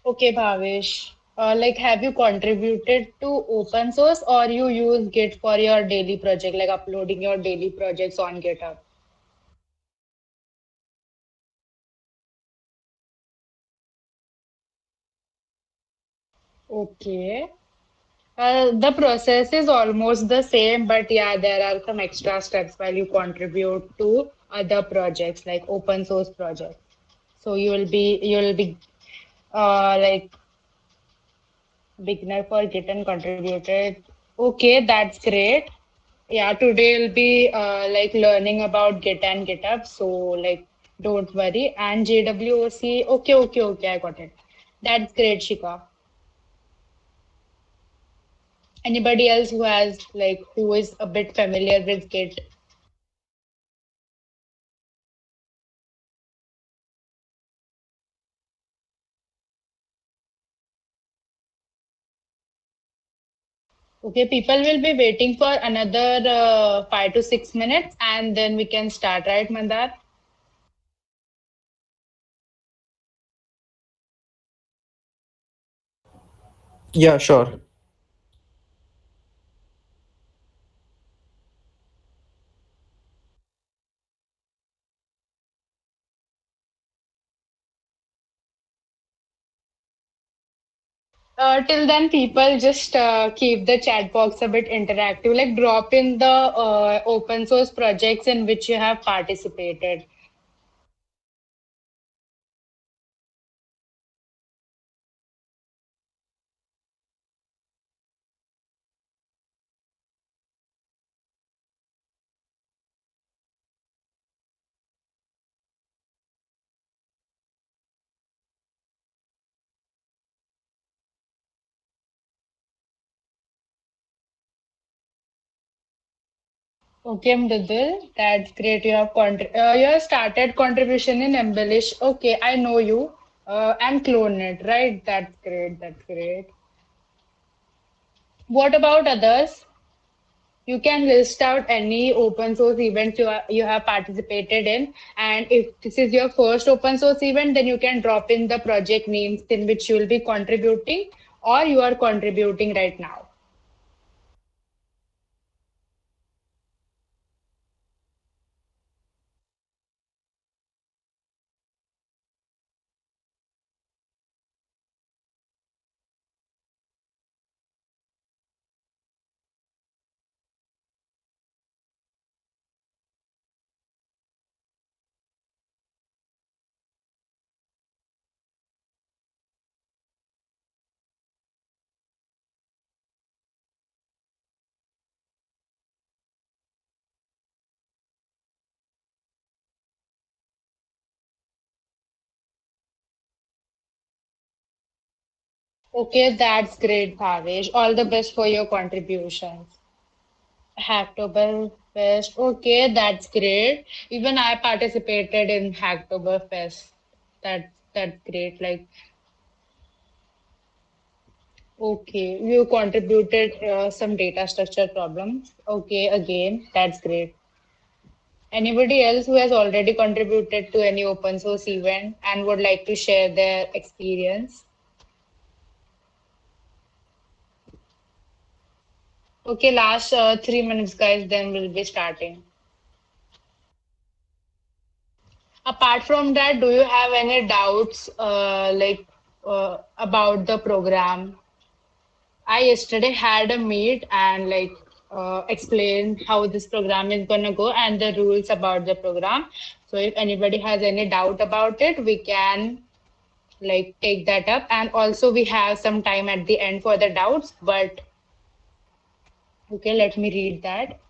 Okay, Bhavesh. Like, have you contributed to open source or you use Git for your daily project, like uploading your daily projects on GitHub? Okay. The process is almost the same, but yeah, there are some extra steps while you contribute to other projects, like open source projects. So you will be like beginner for Git and contributed. Okay, that's great. Yeah, today we'll be like learning about Git and GitHub. So like, don't worry. And JWOC. Okay. I got it. That's great, Shika. Anybody else who has like who is a bit familiar with Git? Okay, people will be waiting for another 5 to 6 minutes, and then we can start, right, Mandar? Yeah, sure. Till then, people just keep the chat box a bit interactive, like drop in the open source projects in which you have participated. Okay, Mridul, that's great. You have started contribution in Embellish. Okay, I know you. And Clone It, right? That's great. That's great. What about others? You can list out any open source events you have participated in. And if this is your first open source event, then you can drop in the project names in which you will be contributing or you are contributing right now. Okay, that's great, Bhavesh. All the best for your contributions. Hacktoberfest. Okay, that's great. Even I participated in Hacktoberfest. That's great. Like, okay, you contributed some data structure problems. Okay, again, that's great. Anybody else who has already contributed to any open source event and would like to share their experience? Okay, last 3 minutes, guys, then we'll be starting. Apart from that, do you have any doubts about the program? I yesterday had a meet and like explained how this program is gonna go and the rules about the program. So if anybody has any doubt about it, we can like take that up. And also we have some time at the end for the doubts. But okay, let me read that.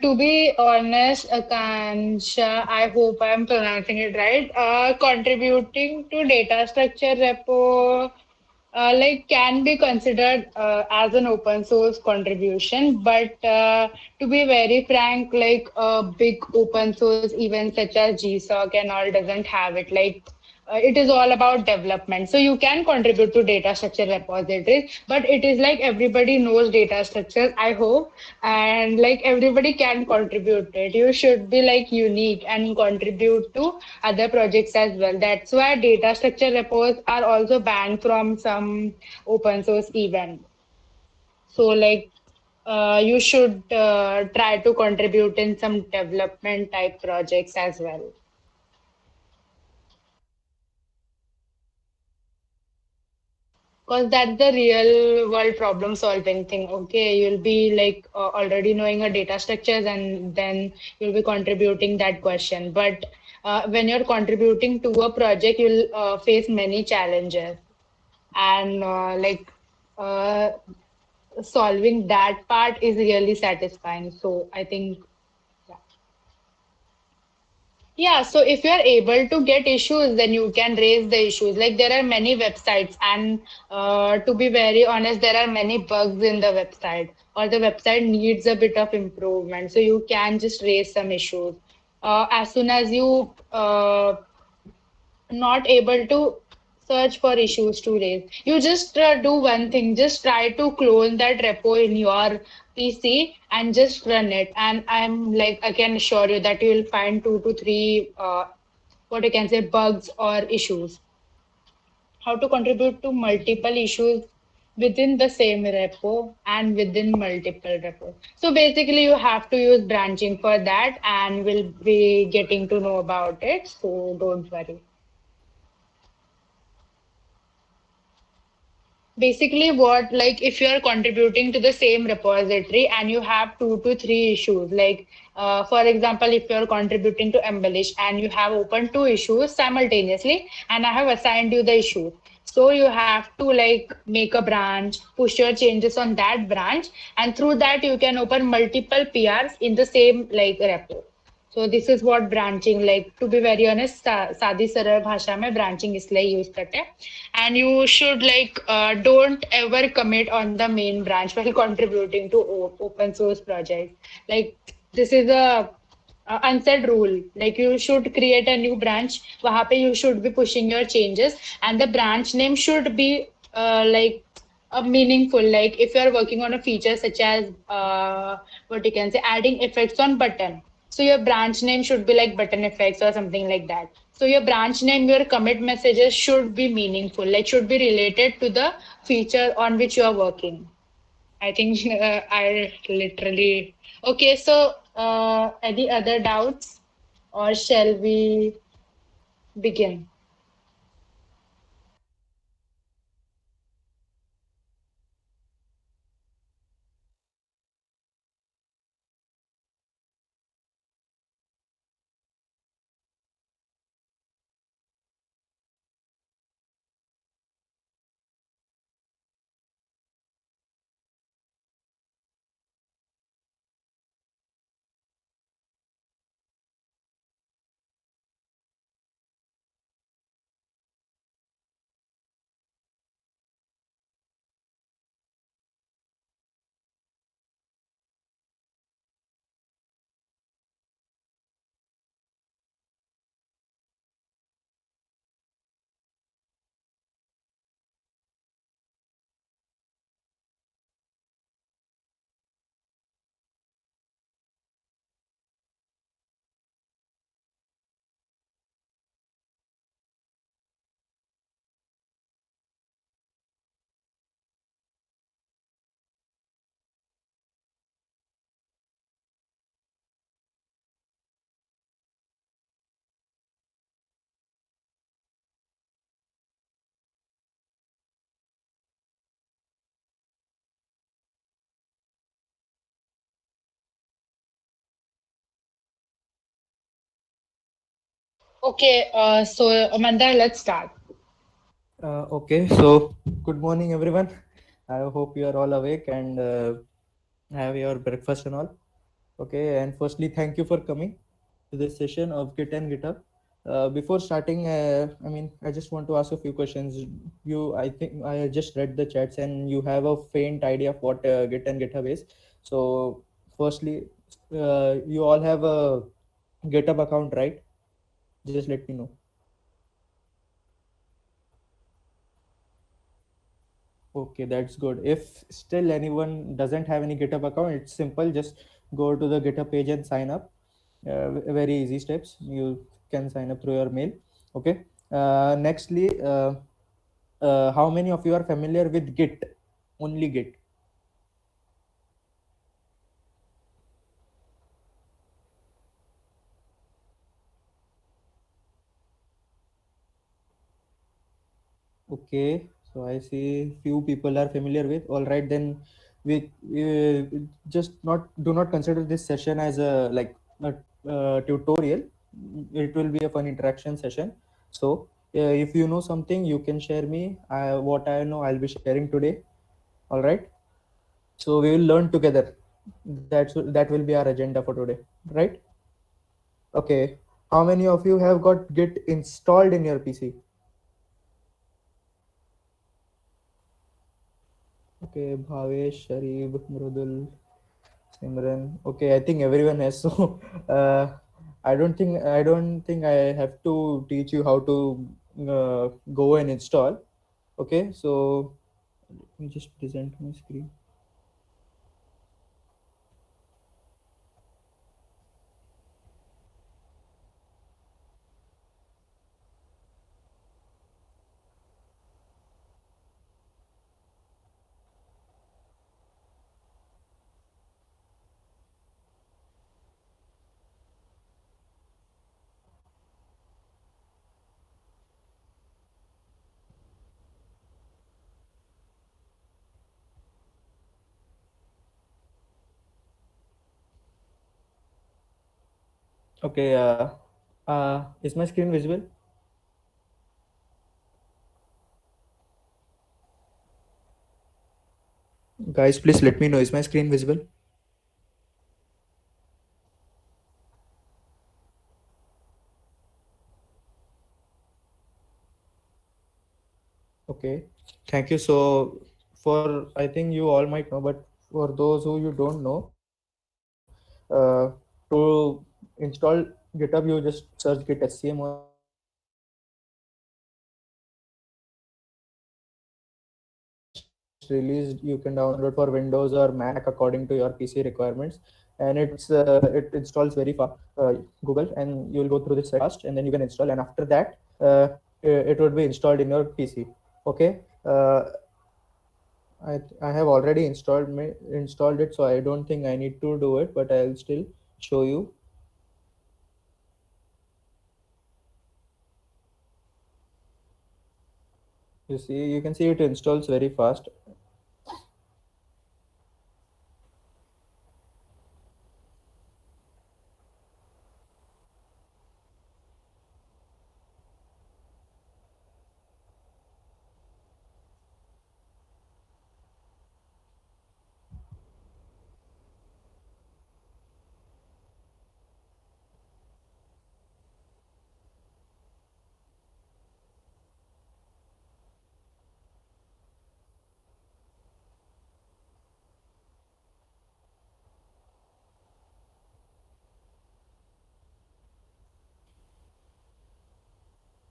To be honest, Akansha, I hope I'm pronouncing it right. Contributing to data structure repo like can be considered as an open source contribution, but to be very frank, like big open source events such as GSOC and all doesn't have it. Like it is all about development. So you can contribute to data structure repositories, but it is like everybody knows data structures, I hope, and like everybody can contribute it. You should be like unique and contribute to other projects as well. That's why data structure repos are also banned from some open source event. So like you should try to contribute in some development type projects as well. Because that's the real world problem solving thing. Okay, you'll be like already knowing a data structures and then you'll be contributing that question. But when you're contributing to a project, you'll face many challenges. And uh, solving that part is really satisfying. So I think, yeah. Yeah, so if you are able to get issues, then you can raise the issues. Like there are many websites, and to be very honest, there are many bugs in the website, or the website needs a bit of improvement. So you can just raise some issues. As soon as you not able to search for issues to raise. You just do one thing, just try to clone that repo in your PC and just run it. And I'm like, I can assure you that you will find two to three, what you can say, bugs or issues. How to contribute to multiple issues within the same repo and within multiple repos. So basically, you have to use branching for that, and we'll be getting to know about it. So don't worry. Basically, what like if you are contributing to the same repository and you have two to three issues, like for example, if you are contributing to embellish and you have opened two issues simultaneously, and I have assigned you the issue, so you have to like make a branch, push your changes on that branch, and through that you can open multiple PRs in the same like repo. So this is what branching like. To be very honest, सादी सरल भाषा में branching इसलिए use करते हैं. And you should like don't ever commit on the main branch while contributing to open source projects. Like this is a unsaid rule. Like you should create a new branch. वहाँ पे you should be pushing your changes, and the branch name should be like meaningful. Like if you are working on a feature such as what you can say, adding effects on button, so your branch name should be like button effects or something like that. So your branch name, your commit messages should be meaningful, like should be related to the feature on which you are working. I think I literally. Okay, so any other doubts, or shall we begin? Okay, so Amanda, let's start. Okay, so good morning, everyone. I hope you are all awake and have your breakfast and all. Okay, and firstly, thank you for coming to this session of Git and GitHub. Before starting, I just want to ask a few questions. I think I just read the chats and you have a faint idea of what Git and GitHub is. So, firstly, you all have a GitHub account, right? Just let me know. Okay, that's good. If still anyone doesn't have any GitHub account, it's simple. Just go to the GitHub page and sign up. Very easy steps. You can sign up through your mail. Okay. Nextly, how many of you are familiar with Git? Only Git. Okay, so I see few people are familiar with. All right, then we just not do not consider this session as a like a tutorial. It will be a fun interaction session. So if you know something, you can share me. What I know, I'll be sharing today. All right. So we will learn together. That will be our agenda for today, right? Okay. How many of you have got Git installed in your PC? Okay, Bhavesh, Sharif, Mrudul, Simran. Okay, I think everyone has. So, I don't think I have to teach you how to go and install. Okay, so let me just present my screen. Okay, is my screen visible? Guys, please let me know. Is my screen visible? Okay, thank you. So, for I think you all might know, but for those who you don't know, to install GitHub, you just search git scm on your latest release. You can download for Windows or Mac according to your PC requirements, and it installs very fast. Google, and you will go through this fast, and then you can install. And after that, it would be installed in your PC. Okay. I have already installed it, so I don't think I need to do it, but I'll still show you. You see, you can see it installs very fast.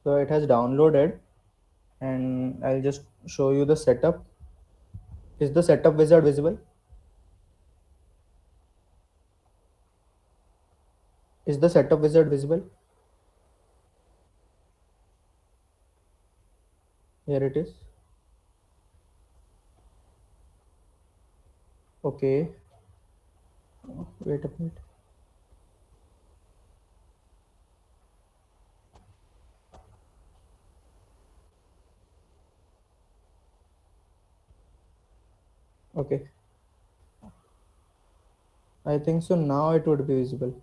So it has downloaded, and I'll just show you the setup. Is the setup wizard visible? Is the setup wizard visible? Here it is. Okay. Wait a minute. Okay. I think so. Now it would be visible.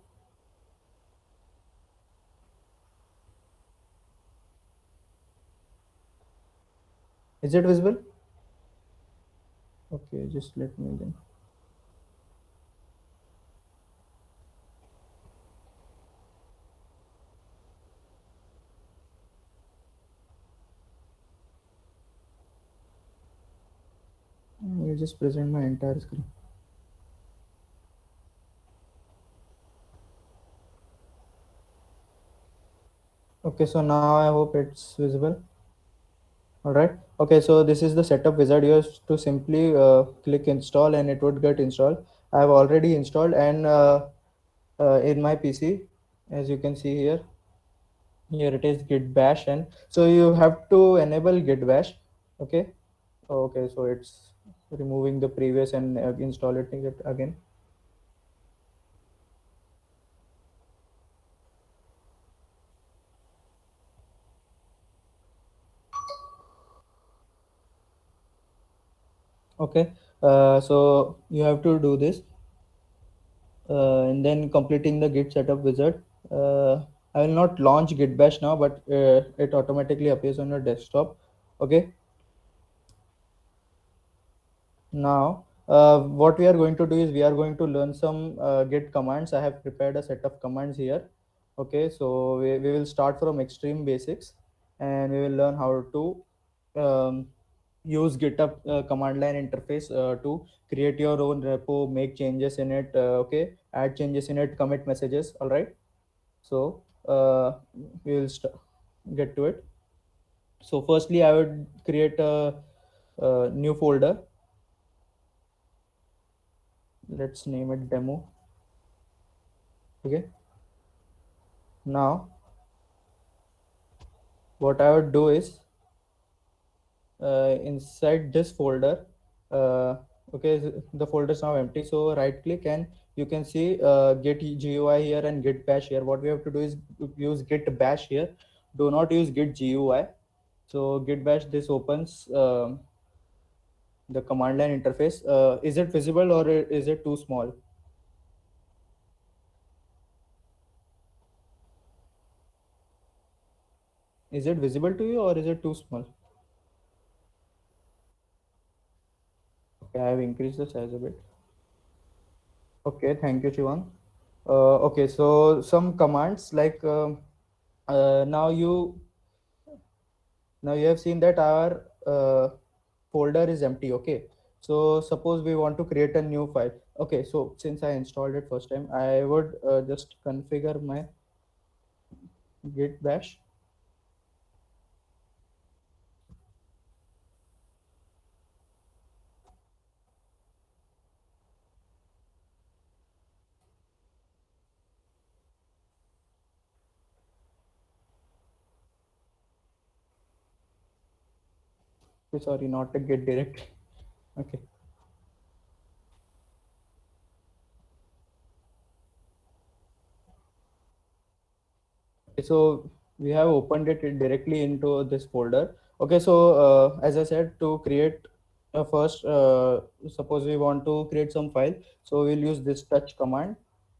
Is it visible? Okay, just let me then. I'll just present my entire screen. Okay, so now I hope it's visible. All right. Okay. So this is the setup wizard. You have to simply click install and it would get installed. I have already installed and in my PC, as you can see here, here it is git bash, and so you have to enable git bash. Okay. Okay. So it's removing the previous and install it again. Okay. So you have to do this and then completing the git setup wizard. I will not launch git bash now, but it automatically appears on your desktop. Okay. Now what we are going to do is we are going to learn some git commands. I have prepared a set of commands here. Okay, so we will start from extreme basics and we will learn how to use GitHub command line interface to create your own repo, make changes in it, okay, add changes in it, commit messages. All right. So we will get to it. So firstly, I would create a new folder. Let's name it demo. Okay. Now what I would do is inside this folder, okay, the folder is now empty. So right click and you can see git GUI here and git bash here. What we have to do is use git bash here. Do not use git GUI. So git bash, this opens the command line interface. Is it visible or is it too small? Is it visible to you or is it too small? Okay, I have increased the size a bit. Okay, thank you, Shivan. Okay, so some commands like now you have seen that our folder is empty. Okay, so suppose we want to create a new file. Okay, so since I installed it first time, I would just configure my git bash. Sorry, not a git direct. Okay. So we have opened it directly into this folder. Okay, so as I said, to create first, suppose we want to create some file, so we'll use this touch command.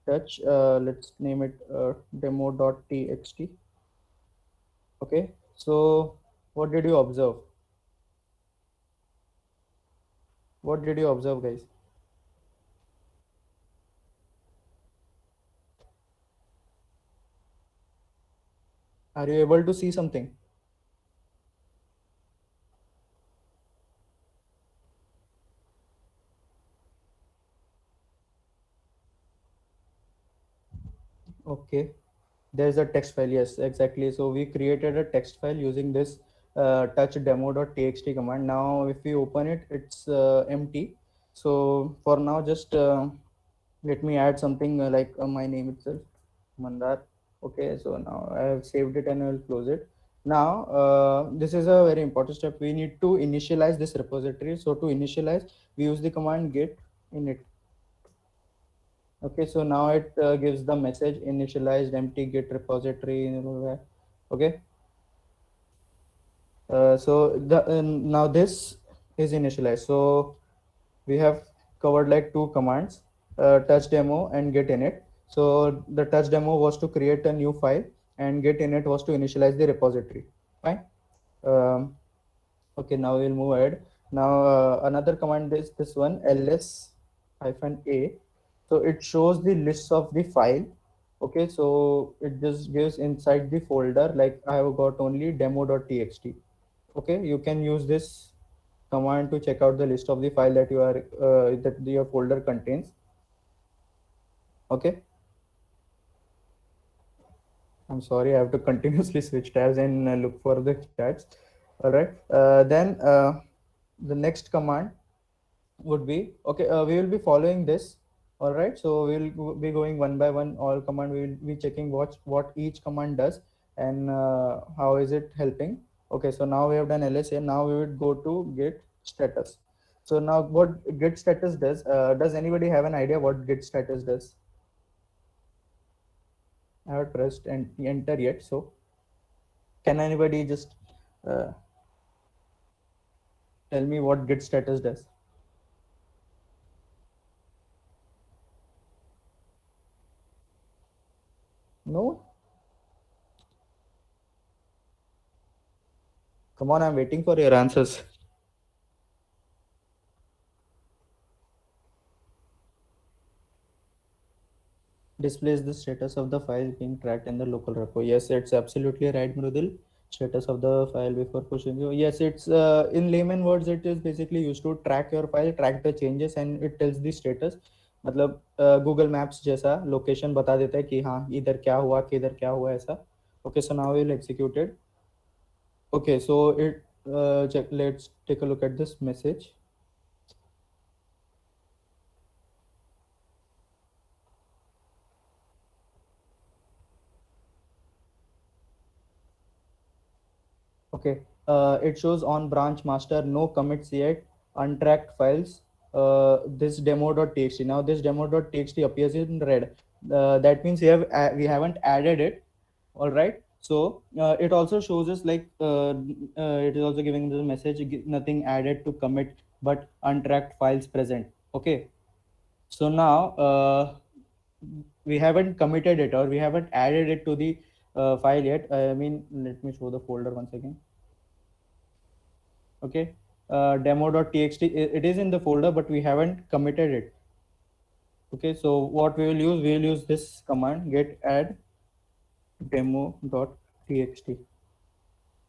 Touch, let's name it demo.txt. Okay, so what did you observe? What did you observe, guys? Are you able to see something? Okay, there's a text file. Yes, exactly. So we created a text file using this touch demo.txt command. Now if we open it, it's empty. So for now, just let me add something like my name itself, Mandar. Okay, so now I have saved it and I will close it. Now this is a very important step. We need to initialize this repository. So to initialize, we use the command git init. Okay, so now it gives the message initialized empty git repository. Okay, so now this is initialized. So we have covered like two commands, touch demo and get init. So the touch demo was to create a new file and get init was to initialize the repository. Fine. Um, okay, now we'll move ahead. Now another command is this one, ls hyphen a. So it shows the list of the file. Okay, so it just gives inside the folder, like I have got only demo.txt. Okay, you can use this command to check out the list of the file that that your folder contains. Okay, I'm sorry, I have to continuously switch tabs and look for the chats. All right. Then the next command would be okay. We will be following this. All right. So we will be going one by one. All command we will be checking what each command does and how is it helping. Okay. So now we have done LSA. Now we would go to git status. So now what git status does? Does anybody have an idea what git status does? I haven't pressed and enter yet. So can anybody just uh, tell me what git status does? No. Come on, I'm waiting for your answers. Displays the status of the file being tracked in the local repo. Yes, it's absolutely right, Mrudil. Status of the file before pushing you. Yes, it's in layman words, it is basically used to track your file, track the changes, and it tells the status. मतलब Google maps जैसा location बता देता है कि हाँ इधर क्या हुआ किधर क्या हुआ ऐसा. Okay, so now we'll execute it. Okay, so it check. Let's take a look at this message. Okay, it shows on branch master, no commits yet, untracked files. This demo.txt. Now this demo.txt appears in red. That means we haven't added it. All right. So it also shows us like it is also giving the message nothing added to commit, but untracked files present. Okay. So now we haven't committed it or we haven't added it to the file yet. I mean, let me show the folder once again. Okay, demo.txt, it is in the folder but we haven't committed it. Okay, so what we will use this command get add demo.txt.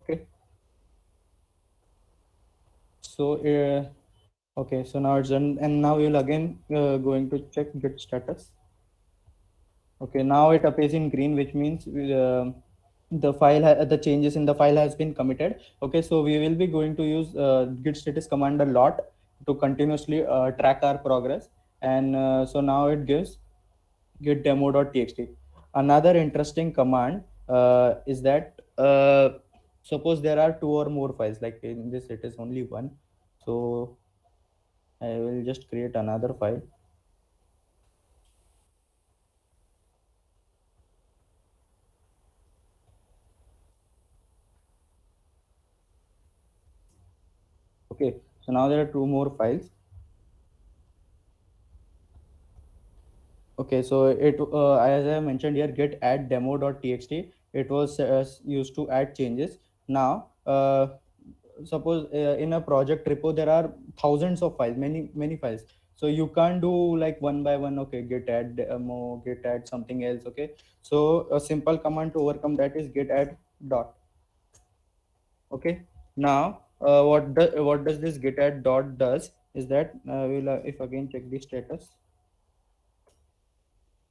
Okay, so okay, so now it's done and now we will again going to check git status. Okay, now it appears in green, which means the changes in the file has been committed. Okay, so we will be going to use git status command a lot to continuously track our progress. And so now it gives git demo.txt. Another interesting command is that suppose there are two or more files, like in this it is only one. So I will just create another file. Okay, so now there are two more files. Okay, so it as I mentioned here, get add demo.txt. It was used to add changes. Now, suppose in a project repo there are thousands of files, many files. So you can't do like one by one. Okay, get add demo, get add something else. Okay, so a simple command to overcome that is get add dot. Okay, now what does this get add dot does is that we'll if again check the status.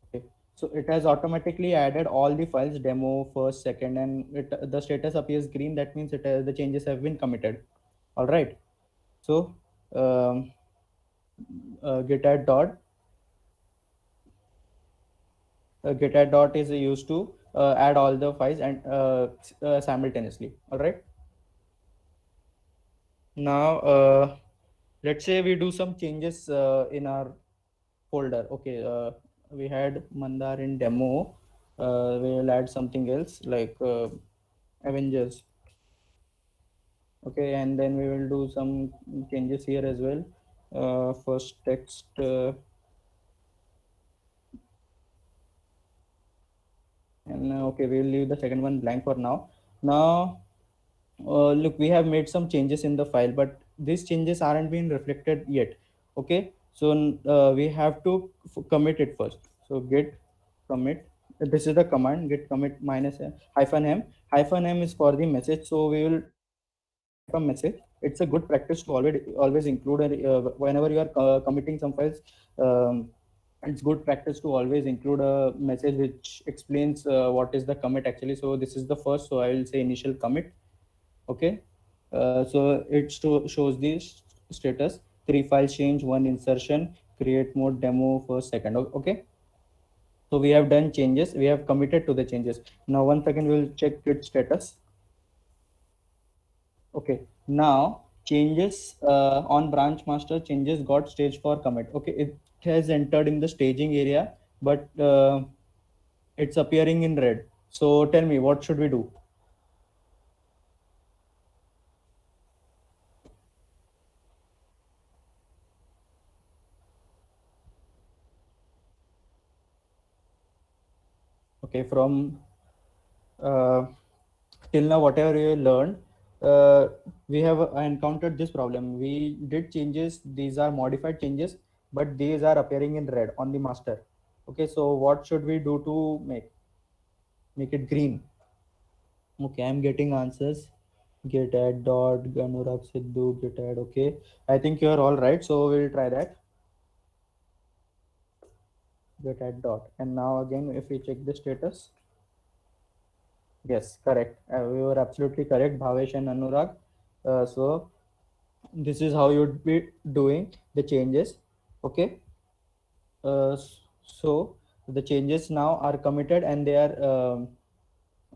Okay. So it has automatically added all the files demo first, second, and the status appears green. That means the changes have been committed. All right. So um, git add dot git add dot is used to add all the files and simultaneously. All right. Now let's say we do some changes in our folder. Okay. We had Mandar in demo. We'll add something else like Avengers. Okay, and then we will do some changes here as well. First text and okay, we'll leave the second one blank for now. Now look, we have made some changes in the file, but these changes aren't being reflected yet. Okay, so we have to commit it first. So git commit, this is the command git commit minus hyphen m. Hyphen m is for the message, so we will from message. It's a good practice to always include whenever you are committing some files. It's good practice to always include a message which explains what is the commit actually. So this is the first, so I will say initial commit. Okay, So it shows the status: 3 files change, 1 insertion, create mode, demo first, second. Okay. So we have done changes. We have committed to the changes. Now once again we'll check git status. Okay. Now changes on branch master changes got staged for commit. Okay, it has entered in the staging area, but it's appearing in red. So tell me, what should we do? Okay, from uh, till now whatever you learned, uh, we have encountered this problem. We did changes, these are modified changes, but these are appearing in red on the master. Okay, so what should we do to make it green? Okay, I'm getting answers. Git add dot Anurag Sidhu git add. Okay, I think you're all right, so we'll try that. Git add dot, and now again if we check the status. Yes, correct. We were absolutely correct, Bhavesh and Anurag. So this is how you'd be doing the changes. Okay. So the changes now are committed and they are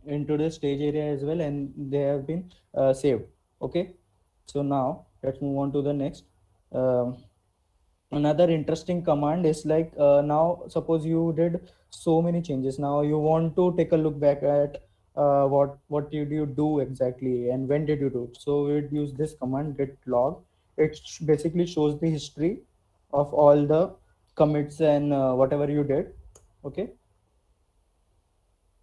into the stage area as well, and they have been saved. Okay. So now let's move on to the next. Um, Another interesting command is like, now suppose you did so many changes. Now you want to take a look back at what did you do exactly and when did you do it. So we'd use this command git log. It basically shows the history of all the commits and whatever you did. Okay.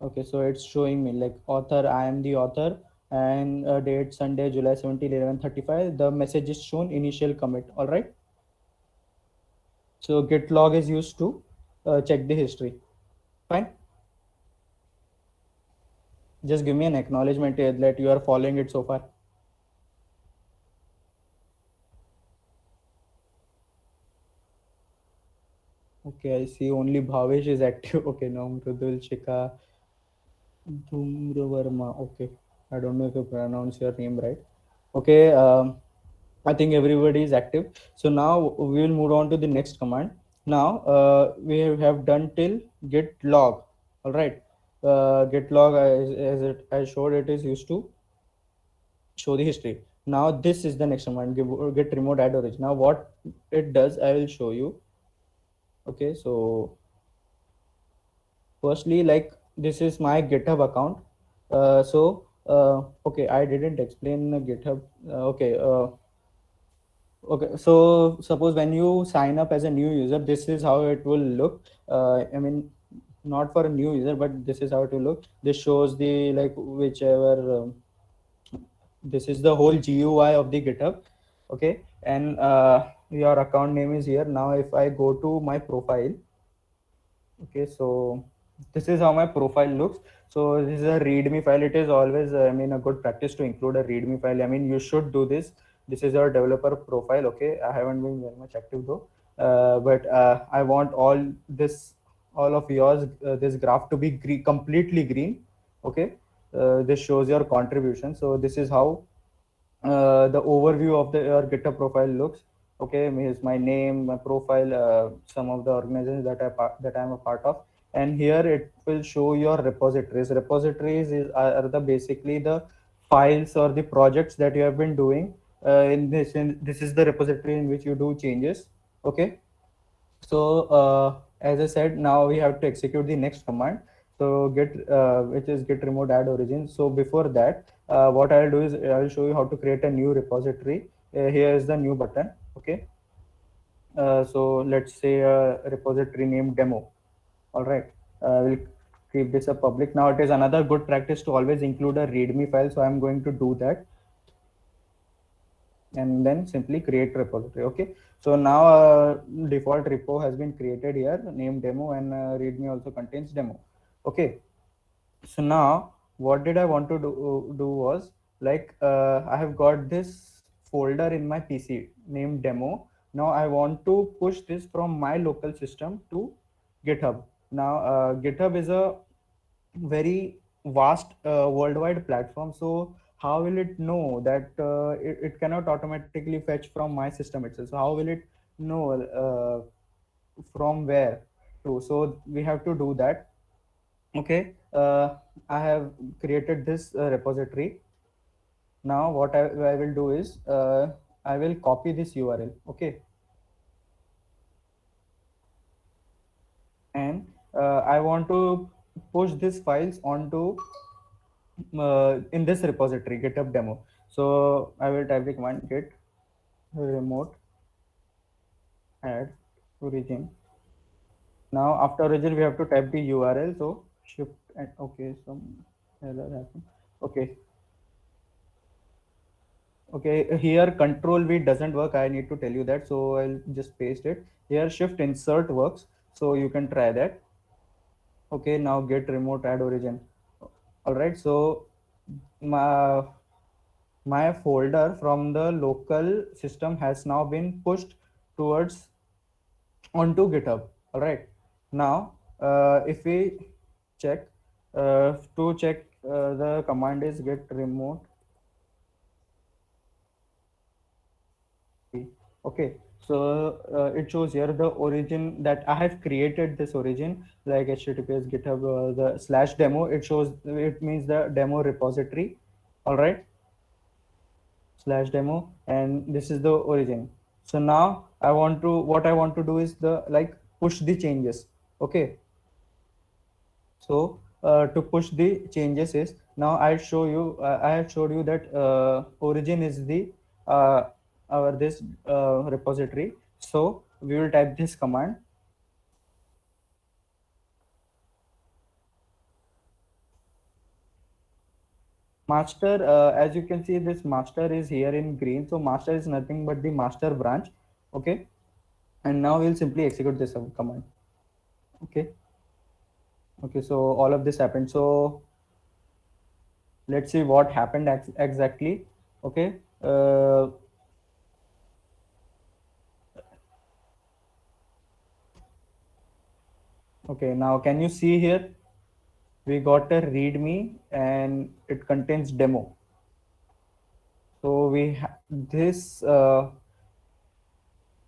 Okay, so it's showing me like author, I am the author, and date Sunday, July 17, 11:35. The message is shown initial commit. All right. So git log is used to check the history. Fine. Just give me an acknowledgement that you are following it so far. Okay, I see only Bhavesh is active. Okay, now Mrudul Shikha Dhumravarma. Okay, I don't know if you pronounce your name right. Okay, I think everybody is active. So now we will move on to the next command. Now we have done till git log. All right. Git log, as it I showed, it is used to show the history. Now this is the next command, get remote add origin. Now what it does, I will show you. Okay, so firstly, like, this is my GitHub account. Okay, I didn't explain the GitHub. Okay, so suppose when you sign up as a new user, this is how it will look. I mean, not for a new user, but this is how it will look. This shows the, like, whichever this is the whole GUI of the GitHub. Okay, and your account name is here. Now if I go to my profile, okay, so this is how my profile looks. So this is a readme file. It is always I mean, a good practice to include a readme file. I mean, you should do this. This is your developer profile. Okay, I haven't been very much active though, but I want all of yours, this graph to be completely green. Okay, this shows your contribution. So this is how the overview of the your GitHub profile looks. Okay, here's my name, my profile, some of the organizations that I'm a part of, and here it will show your repositories. Repositories are the basically the files or the projects that you have been doing. This is the repository in which you do changes. Okay, so as I said, now we have to execute the next command. So which is git remote add origin. So before that, what I'll do is I'll show you how to create a new repository. Here is the new button. Okay. So let's say a repository named demo. All right. We'll keep this a public. Now it is another good practice to always include a README file. So I'm going to do that, and then simply create repository. Okay, so now default repo has been created here, name demo, and readme also contains demo. Okay, so now what did I want to do was, like, I have got this folder in my PC named demo. Now I want to push this from my local system to GitHub. Now GitHub is a very vast worldwide platform. So how will it know that it cannot automatically fetch from my system itself? So how will it know from where to? So we have to do that. Okay, I have created this repository. Now what I will do is I will copy this URL. Okay, and I want to push these files onto in this repository GitHub demo. So I will type the command git remote add origin. Now after origin we have to type the URL. So shift and okay, some error happened. Okay, okay, here control V doesn't work. I need to tell you that. So I'll just paste it here. Shift insert works. So you can try that. Okay, now get remote add origin. All right, so my my folder from the local system has now been pushed towards onto GitHub. All right, now if we check to check the command is get remote. Okay, so it shows here the origin that I have created this origin like https github the slash demo. It shows it means the demo repository. All right, slash demo, and this is the origin. So now I want to what I want to do is the like push the changes. Okay, so to push the changes is now I show you I have showed you that origin is the uh, our this repository. So we will type this command master. As you can see, this master is here in green. So master is nothing but the master branch. Okay, and now we'll simply execute this command. Okay, okay, so all of this happened. So let's see what happened exactly. Okay, okay, now can you see here we got a readme and it contains demo. So this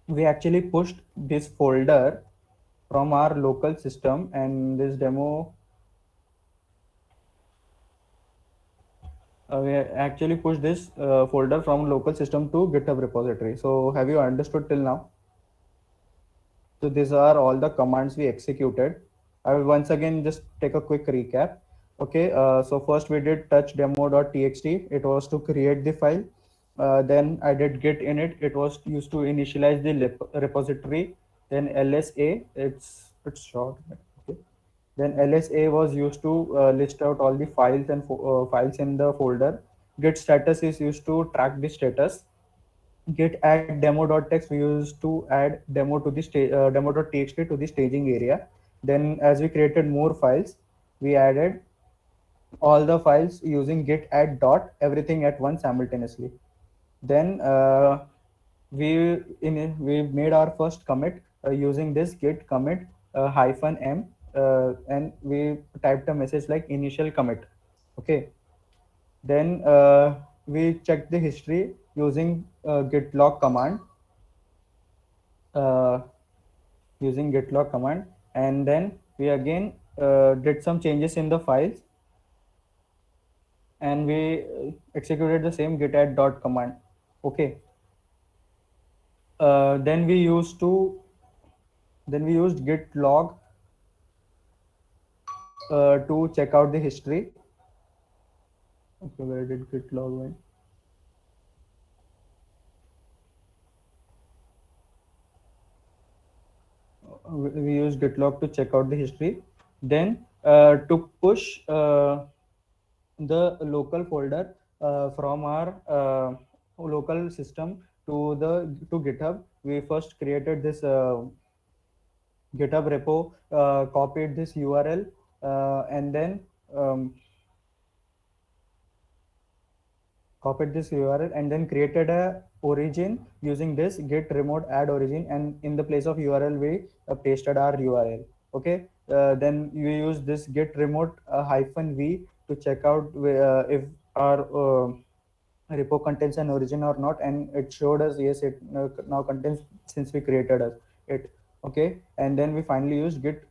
we actually pushed this folder from our local system, and this demo we actually pushed this folder from local system to GitHub repository. So have you understood till now? So these are all the commands we executed. I will once again just take a quick recap. Okay, so first we did touch demo.txt. It was to create the file. Then I did git init. It was used to initialize the repository. Then LSA, it's short. Okay. Then LSA was used to list out all the files and files in the folder. Git status is used to track the status. Git add demo.txt we used to add demo.txt to the staging area. Then as we created more files, we added all the files using git add dot everything at once simultaneously. Then we made our first commit using this git commit hyphen m and we typed a message like initial commit. Okay, then we checked the history using git log command uh, using git log command, and then we again did some changes in the files, and we executed the same git add dot command. Okay, then we used git log to check out the history. Okay, where did git log went? We used git log to check out the history. Then to push the local folder from our local system to GitHub, we first created this GitHub repo, copied this URL, and then um, copied this URL and then created a origin using this git remote add origin, and in the place of URL we pasted our URL. Okay, then we use this git remote hyphen v to check out if our repo contains an origin or not, and it showed us yes, it now contains since we created it. Okay, and then we finally used git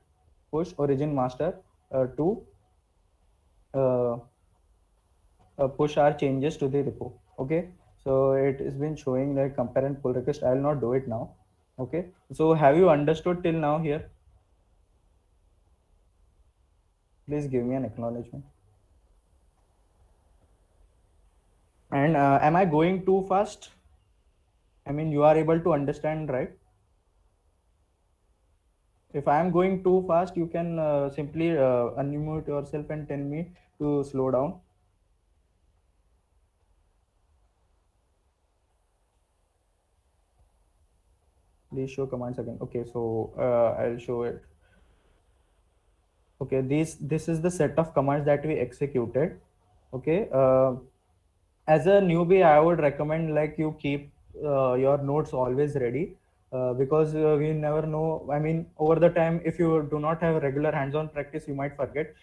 push origin master to uh, push our changes to the repo. Okay, so it has been showing like compare and pull request. I will not do it now. Okay, so have you understood till now here? Please give me an acknowledgement. And am I going too fast? I mean, you are able to understand, right? If I am going too fast, you can simply unmute yourself and tell me to slow down. Please show commands again. Okay, so I'll show it. Okay, this is the set of commands that we executed. Okay, as a newbie, I would recommend like you keep your notes always ready, because we never know. I mean, over the time, if you do not have regular hands-on practice, you might forget.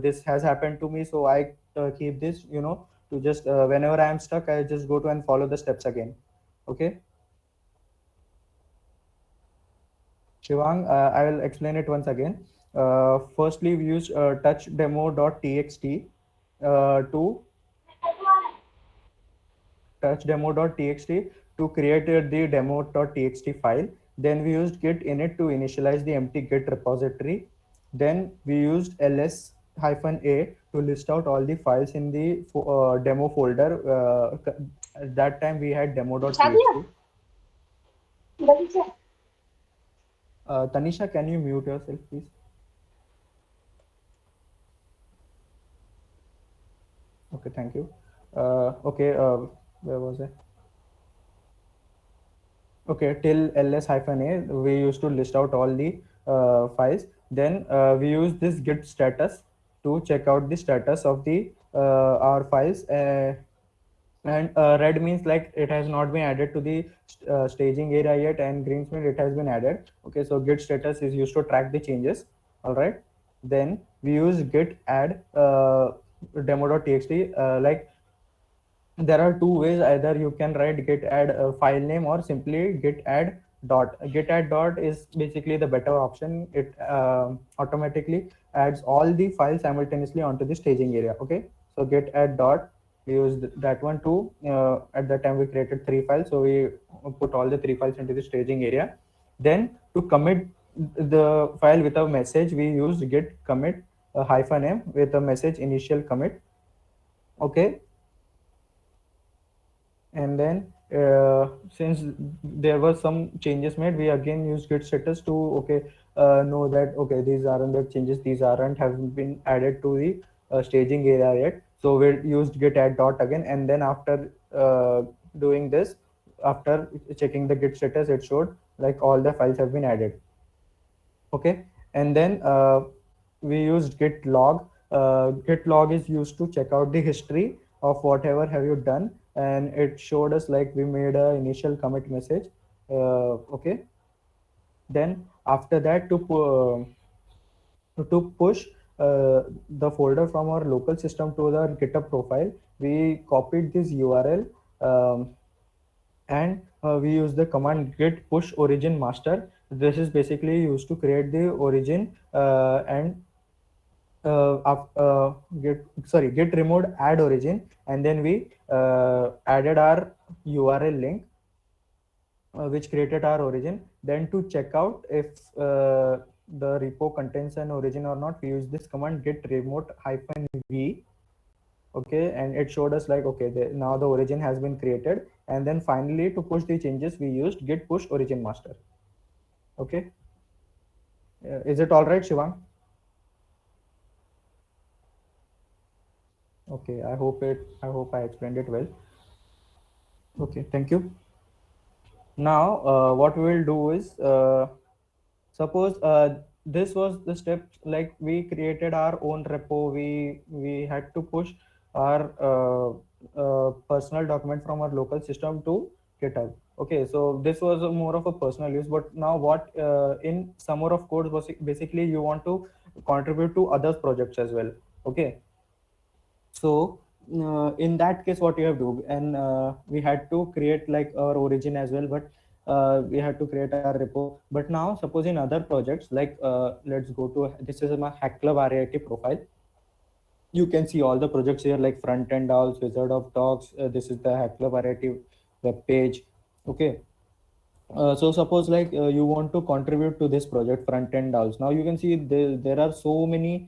This has happened to me, so I keep this, to just whenever I am stuck, I just go to and follow the steps again. Okay, Shivang, I will explain it once again. Firstly, we use touchdemo.txt to touchdemo.txt to create the demo.txt file. Then we used git init to initialize the empty git repository. Then we used ls-a to list out all the files in the demo folder. At that time we had demo.txt. Tanisha, can you mute yourself, please? Okay, thank you. Okay, where was I? Okay, till ls-a, we used to list out all the files. Then we use this git status to check out the status of the our files. And red means like it has not been added to the staging area yet, and green means it has been added. Okay, so git status is used to track the changes. All right. Then we use git add demo.txt. Like there are two ways. Either you can write git add file name, or simply git add dot. Git add dot is basically the better option. It automatically adds all the files simultaneously onto the staging area. Okay, so git add dot, we used that one too. At that time we created 3 files, so we put all the 3 files into the staging area. Then to commit the file with a message, we used git commit -m with a message initial commit. Okay, and then since there were some changes made, we again used git status to know that okay, these aren't the changes, these aren't haven't been added to the staging area yet, so we used git add dot again. And then after doing this, after checking the git status, it showed like all the files have been added. Okay, and then we used git log. Git log is used to check out the history of whatever have you done, and it showed us like we made a initial commit message. Okay, then after that to push the folder from our local system to the GitHub profile, we copied this URL, and we use the command git push origin master. This is basically used to create the origin, and git removed add origin, and then we added our URL link, which created our origin. Then to check out if the repo contains an origin or not, we use this command git remote -v. Okay, and it showed us like okay, now the origin has been created. And then finally to push the changes, we used git push origin master. Okay, is it all right, Shivang? Okay, I hope I explained it well. Okay, thank you. Now what we will do is, suppose this was the step, like we created our own repo. We had to push our personal document from our local system to GitHub. Okay, so this was a more of a personal use. But now what, in summer of codes, basically you want to contribute to others projects as well. Okay, so in that case, what you have to do, and we had to create like our origin as well, but we had to create our repo. But now suppose in other projects, like let's go to, this is my HackClubRAIT profile. You can see all the projects here, like front end owls, wizard of dogs. This is the HackClubRAIT web page. Okay. So suppose like you want to contribute to this project front end owls. Now you can see there are so many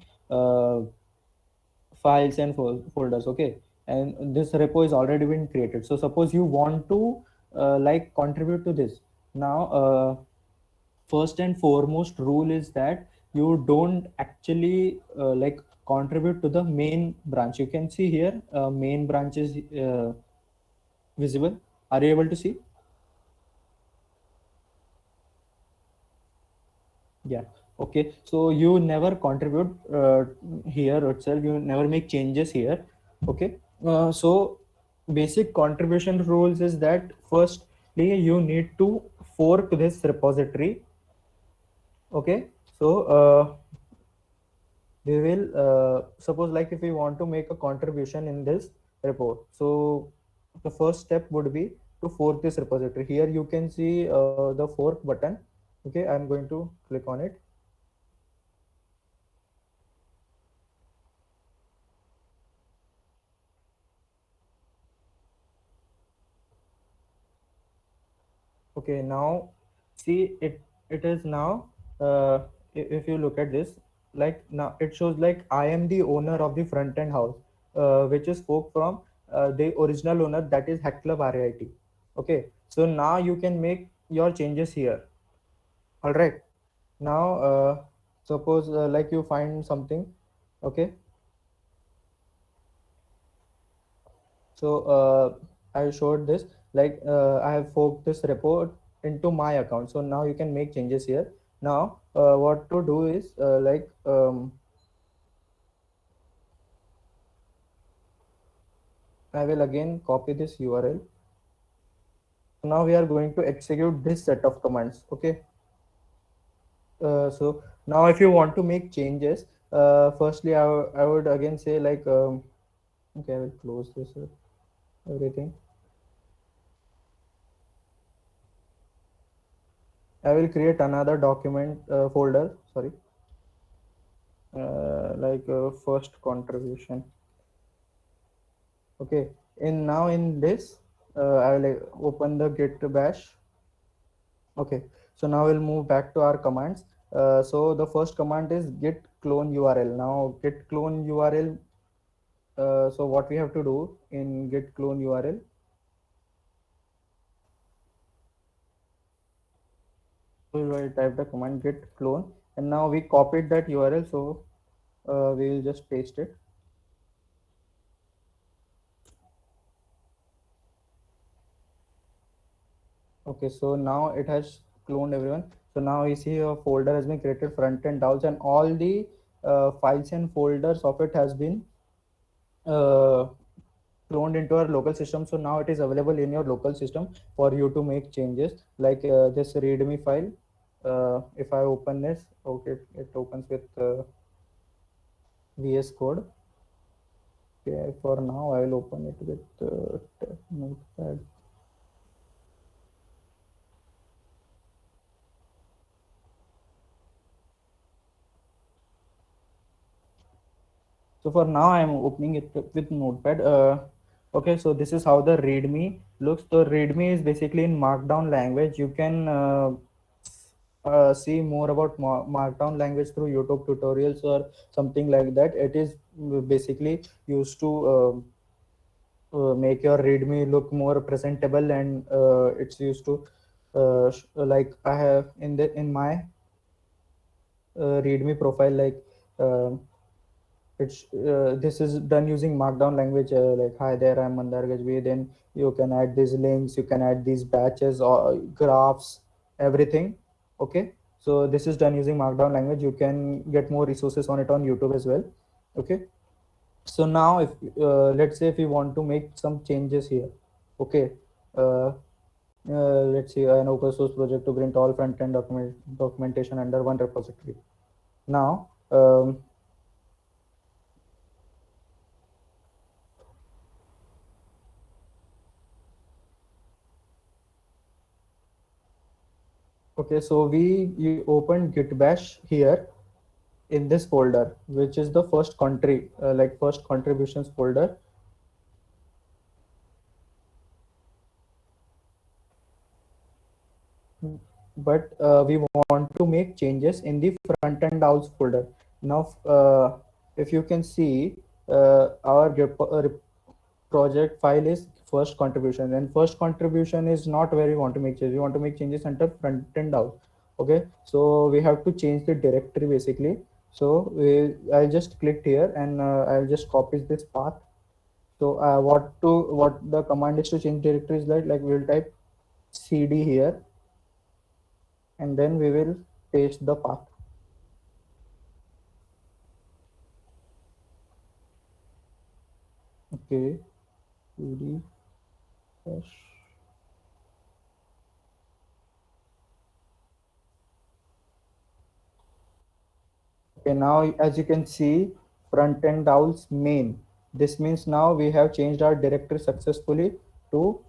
files and folders. Okay, and this repo is already been created. So suppose you want to like contribute to this. Now first and foremost rule is that you don't actually like contribute to the main branch. You can see here main branch is visible. Are you able to see? Yeah. Okay. So you never contribute here itself. You never make changes here. Okay. So basic contribution rules is that firstly you need to fork this repository. Okay. So we will suppose like if we want to make a contribution in this repo. So the first step would be to fork this repository. Here you can see the fork button. Okay. I'm going to click on it. Okay, now see it. It is now. If you look at this, like now it shows like I am the owner of the front end house, which is spoke from the original owner, that is HackClubRAIT. Okay, so now you can make your changes here. All right. Now, suppose like you find something. Okay, so I showed this, like I have forked this report into my account. So now you can make changes here. Now what to do is like I will again copy this URL. So now we are going to execute this set of commands. Okay. So now if you want to make changes, firstly I would again say like okay, I will close this everything. I will create another document folder. Sorry, like first contribution. Okay, in now in this, I will open the git bash. Okay, so now we'll move back to our commands. So the first command is git clone URL. Now git clone URL. So what we have to do in git clone URL, we will type the command git clone, and now we copied that URL. So we will just paste it. Okay, so now it has cloned everyone. So now you see a folder has been created, front end DAOs, and all the files and folders of it has been uh, cloned into our local system. So now it is available in your local system for you to make changes. Like this README file. If I open this, okay, it opens with VS Code. Okay, for now I will open it with Notepad. So for now, I'm opening it with Notepad. Okay, so this is how the README looks. The README is basically in Markdown language. You can see more about Markdown language through YouTube tutorials or something like that. It is basically used to make your README look more presentable, and it's used to like I have in my README profile, like. It's this is done using Markdown language. Like, hi there, I'm Mandar Gajvi. Then you can add these links, you can add these batches or graphs, everything. Okay, so this is done using Markdown language. You can get more resources on it on YouTube as well. Okay, so now if let's say if we want to make some changes here. Okay, uh, let's see, an open source project to print all front end documentation under one repository. Now Okay, so you open git bash here in this folder, which is the first country, like first contributions folder. But we want to make changes in the front end outs folder. Now, if you can see, our project file is first contribution, and first contribution is not where we want to make changes. We want to make changes under front end out. Okay, so we have to change the directory basically. So I just clicked here, and I'll just copy this path. So what the command is to change directory is like we'll type cd here, and then we will paste the path. Okay, cd dash. Okay, now as you can see, front end owls main. This means now we have changed our directory successfully to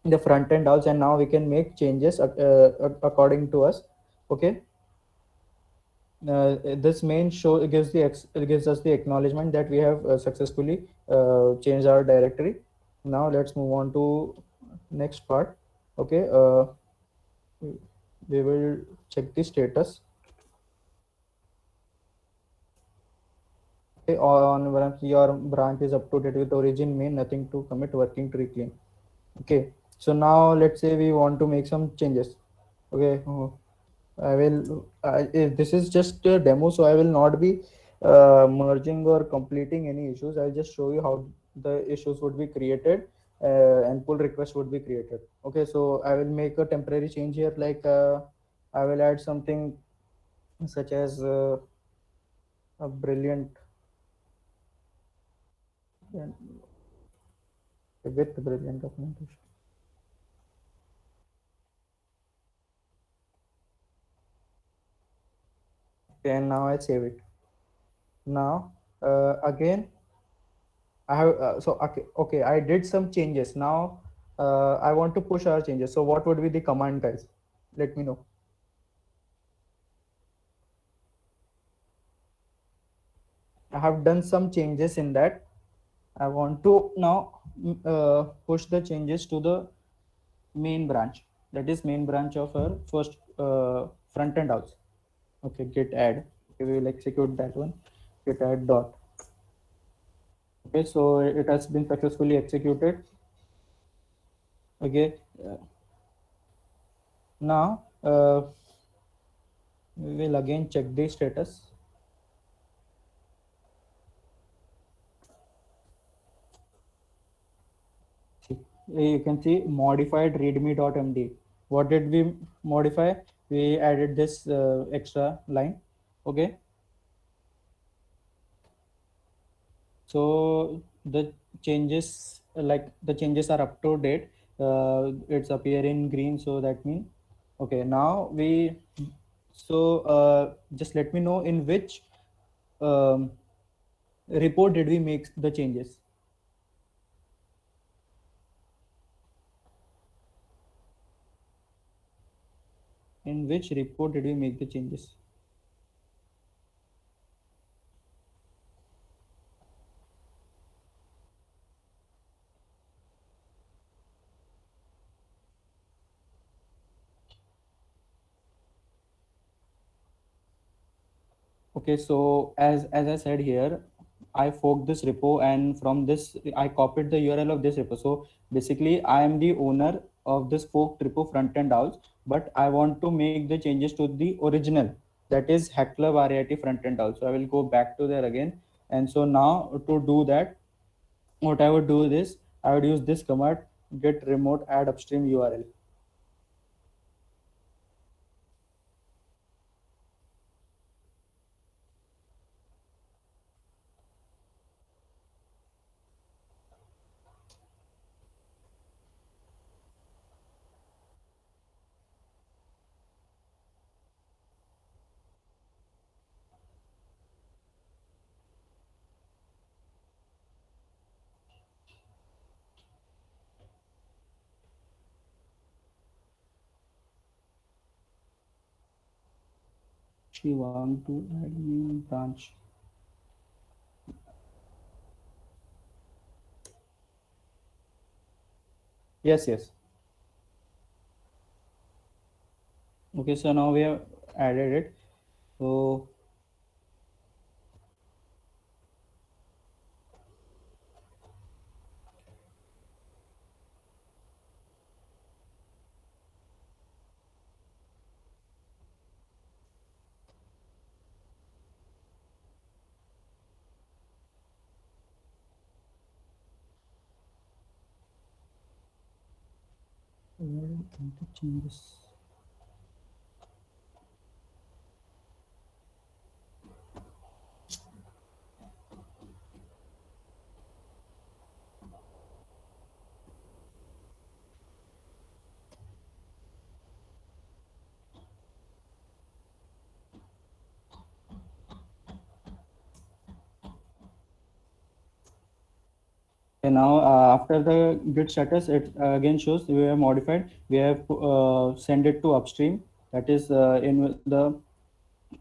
the front end owls, and now we can make changes according to us. Okay, this main show gives us the acknowledgement that we have successfully changed our directory. Now let's move on to next part. Okay, we will check the status. Okay, on your branch is up to date with origin main, nothing to commit, working tree clean. Okay, so now let's say we want to make some changes. Okay, this is just a demo, so I will not be merging or completing any issues. I'll just show you how the issues would be created, and pull request would be created. Okay, so I will make a temporary change here, like I will add something such as a brilliant and with brilliant documentation. Okay, and now I save it. Now again I have okay, I did some changes. Now I want to push our changes. So what would be the command, guys? Let me know. I have done some changes in that. I want to now push the changes to the main branch. That is main branch of our first front end house. Okay, git add. Okay, we will execute that one. Git add dot. Okay, so it has been successfully executed. Okay, now we will again check the status. You can see modified readme.md. What did we modify? We added this extra line. Okay, so the changes, like the changes are up to date. It's appear in green, so that means okay. Now we just let me know in which um, report did we make the changes. In which report did we make the changes? Okay, so as I said here, I forked this repo, and from this I copied the URL of this repo. So basically, I am the owner of this forked repo front end house, but I want to make the changes to the original, that is HackClubRAIT front end house. So I will go back to there again, and so now to do that, what I would do is I would use this command, git remote add upstream URL. We want to add new branch. Yes, yes. Okay, so now we have added it. So changes. Okay, now after the git status, it again shows we have modified. We have send it to upstream. That is in the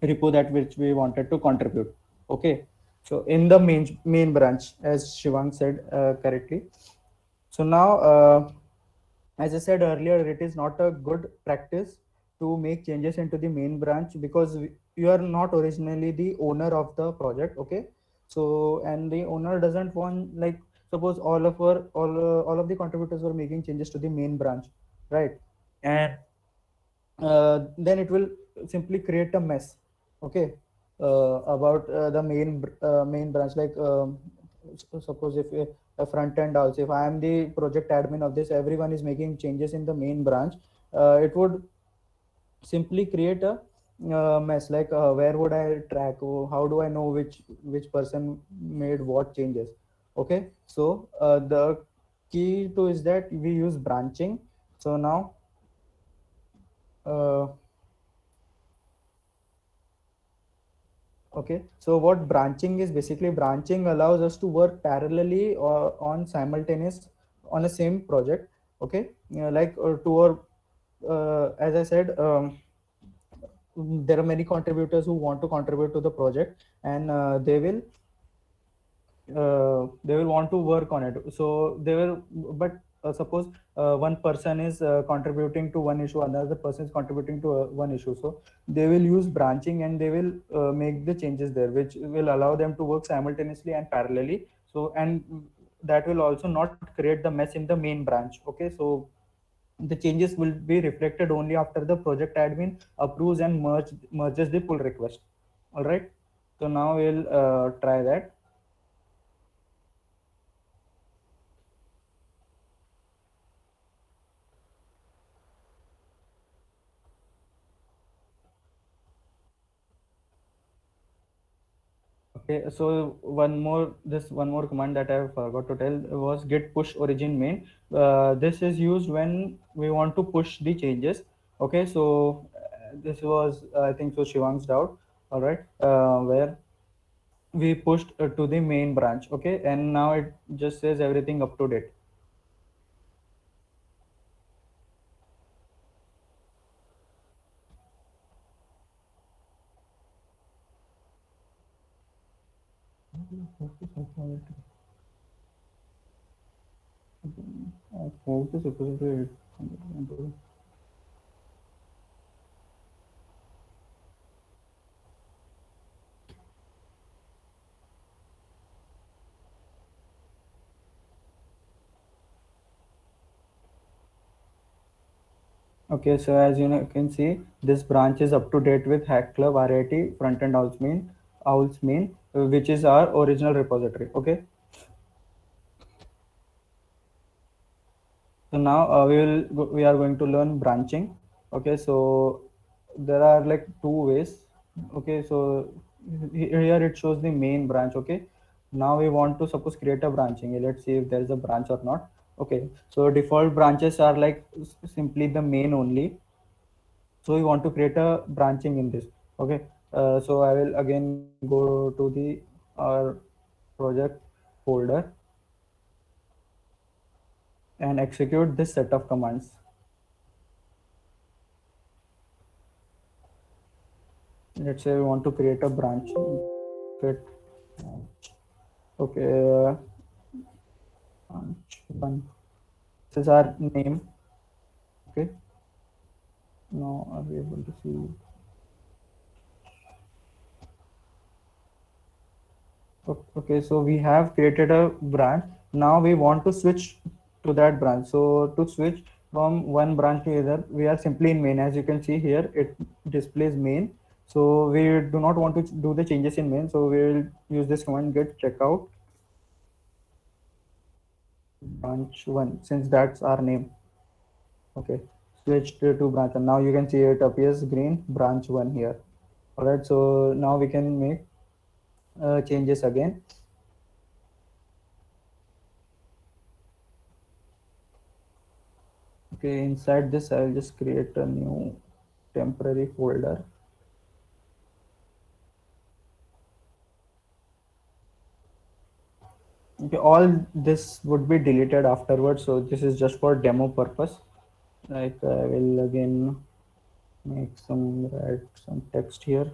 repo that which we wanted to contribute. Okay, so in the main branch, as Shivang said correctly. So now, as I said earlier, it is not a good practice to make changes into the main branch because you are not originally the owner of the project. Okay, so and the owner doesn't want, like, suppose all of the contributors were making changes to the main branch, right? And then it will simply create a mess. Okay, about the main branch, like suppose if a front end also, if I am the project admin of this, everyone is making changes in the main branch, it would simply create a mess, like where would I track, or how do I know which person made what changes. Okay, so the key to is that we use branching. So now uh, okay, so what branching is, basically branching allows us to work parallelly or on simultaneous on the same project. Okay, like to our as I said, there are many contributors who want to contribute to the project, and they will want to work on it. So they will, but suppose one person is contributing to one issue, another person is contributing to one issue, so they will use branching and they will make the changes there, which will allow them to work simultaneously and parallelly. So, and that will also not create the mess in the main branch. Okay, so the changes will be reflected only after the project admin approves and merges the pull request. All right, so now we'll try that. Okay, so one more command that I forgot to tell was git push origin main. This is used when we want to push the changes. Okay, so this was, I think so, Shivang's doubt. All right, where we pushed to the main branch. Okay, and now it just says everything up to date. How to supposed to Okay, so as you know, you can see this branch is up to date with HackClubRAIT frontend owls main, which is our original repository. Okay, so now we are going to learn branching. Okay, so there are like two ways. Okay, so here it shows the main branch. Okay, now we want to suppose create a branching. Let's see if there is a branch or not. Okay, so default branches are like simply the main only. So we want to create a branching in this. Okay, so I will again go to the our project folder and execute this set of commands. let's say we want to create a branch. Get okay, branch one. This is our name. Okay, now are we able to see? Okay, so we have created a branch. Now we want to switch to that branch. So to switch from one branch to other, we are simply in main. As you can see here, it displays main. So we do not want to do the changes in main. So we will use this command get checkout branch one, since that's our name. Okay, switch to branch one. Now you can see it appears green branch one here. All right, so now we can make changes again. Okay, inside this I'll just create a new temporary folder. Okay, all this would be deleted afterwards, so this is just for demo purpose. Like I will again make some write some text here.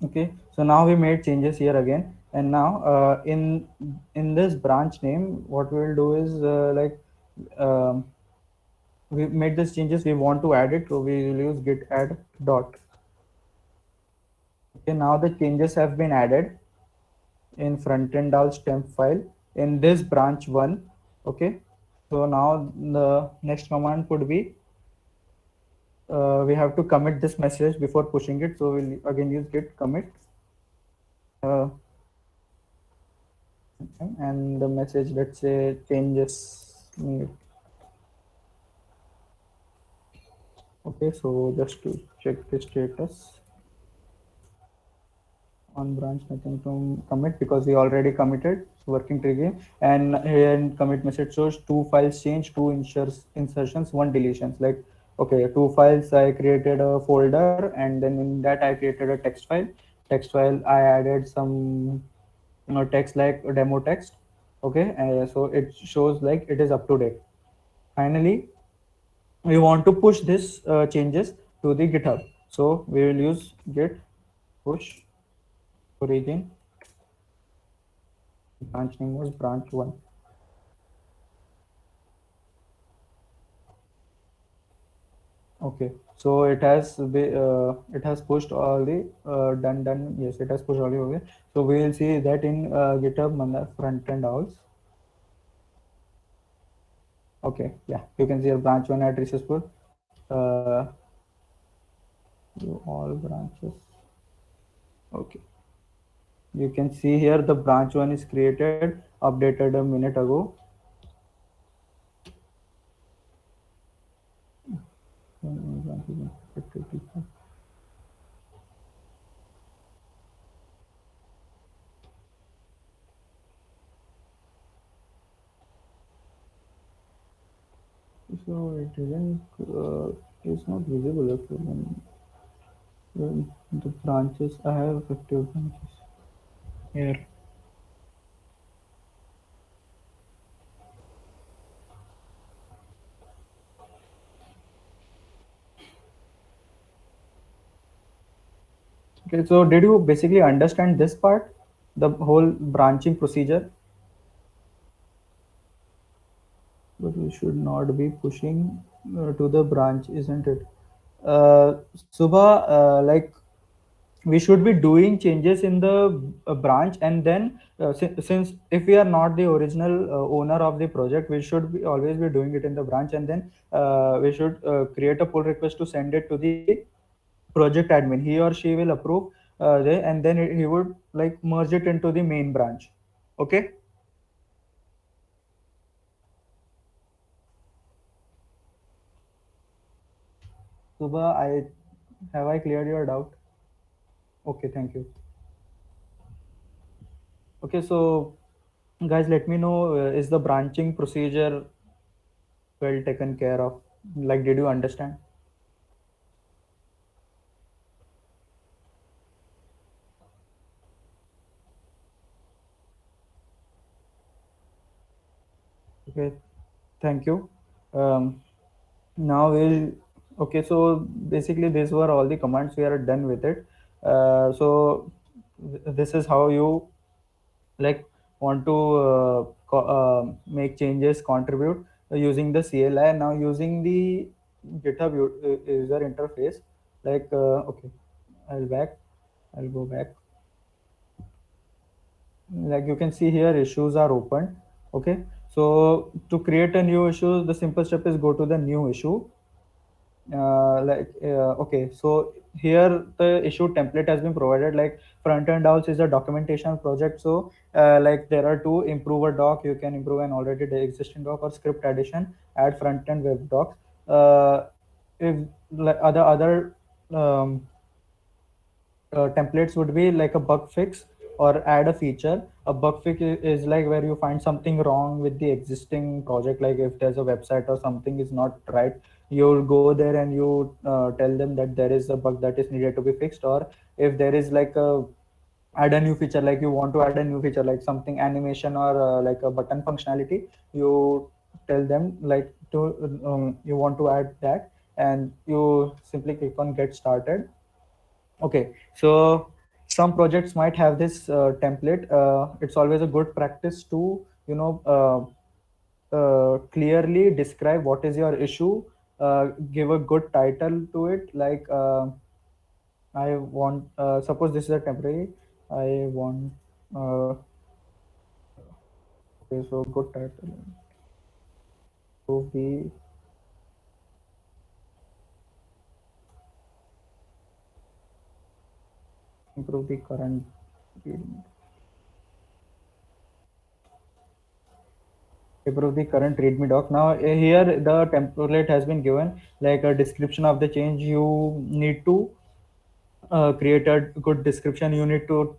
Okay, so now we made changes here again, and now in this branch name, what we will do is um, we made these changes. We want to add it, so we will use git add dot. Okay, now the changes have been added in frontendals temp file in this branch one. Okay, so now the next command would be we have to commit this message before pushing it. So we'll again use git commit uh, and the message, let's say changes made. Okay, so just to check the status on branch, nothing to commit because we already committed. So working trigger, and here in commit message shows two files change, two insertions, one deletions. Like okay, two files, I created a folder, and then in that I created a text file I added some text like demo text. Okay, so it shows like it is up to date. Finally, we want to push this changes to the GitHub, so we will use git push origin. Branch name was branch one. Okay, so it has pushed all the done. Yes, it has pushed all the. Okay, so we will see that in GitHub front end also. Okay, yeah, you can see a branch one at successful. Uh, all branches. Okay, you can see here the branch one is created, updated a minute ago. So it isn't it's not visible actually when the branches. I have effective branches here. Okay, so did you basically understand this part, the whole branching procedure? But we should not be pushing to the branch, isn't it? Subha, like we should be doing changes in the branch, and then since if we are not the original owner of the project, we should be always be doing it in the branch, and then we should create a pull request to send it to the project admin. He or she will approve and then he would like merge it into the main branch. Okay, Subha, I cleared your doubt? Okay, thank you. Okay, so guys, let me know, is the branching procedure well taken care of? Like, did you understand? Okay, thank you. Um, now we'll okay. So basically, these were all the commands. We are done with it. This is how you like want to make changes, contribute using the CLI. Now using the GitHub user interface. Okay, I'll back. I'll go back. Like you can see here, issues are open. Okay, so to create a new issue, the simple step is go to the new issue. Okay, so here the issue template has been provided. Like front end also is a documentation project. So like there are two: improve a doc, you can improve an already existing doc, or script addition, add front end web docs. If like other um, templates would be like a bug fix or add a feature. A bug fix is like where you find something wrong with the existing project. Like if there's a website or something is not right, you'll go there and you tell them that there is a bug that is needed to be fixed. Or if there is like a add a new feature, like you want to add a new feature like something animation or like a button functionality, you tell them like to you want to add that, and you simply click on get started. Okay, so some projects might have this template. It's always a good practice to clearly describe what is your issue. Give a good title to it. Like I want. Suppose this is a temporary. I want. Okay, so good title. So we improve the current. Improve the current readme doc. Now here the template has been given, like a description of the change. You need to create a good description. You need to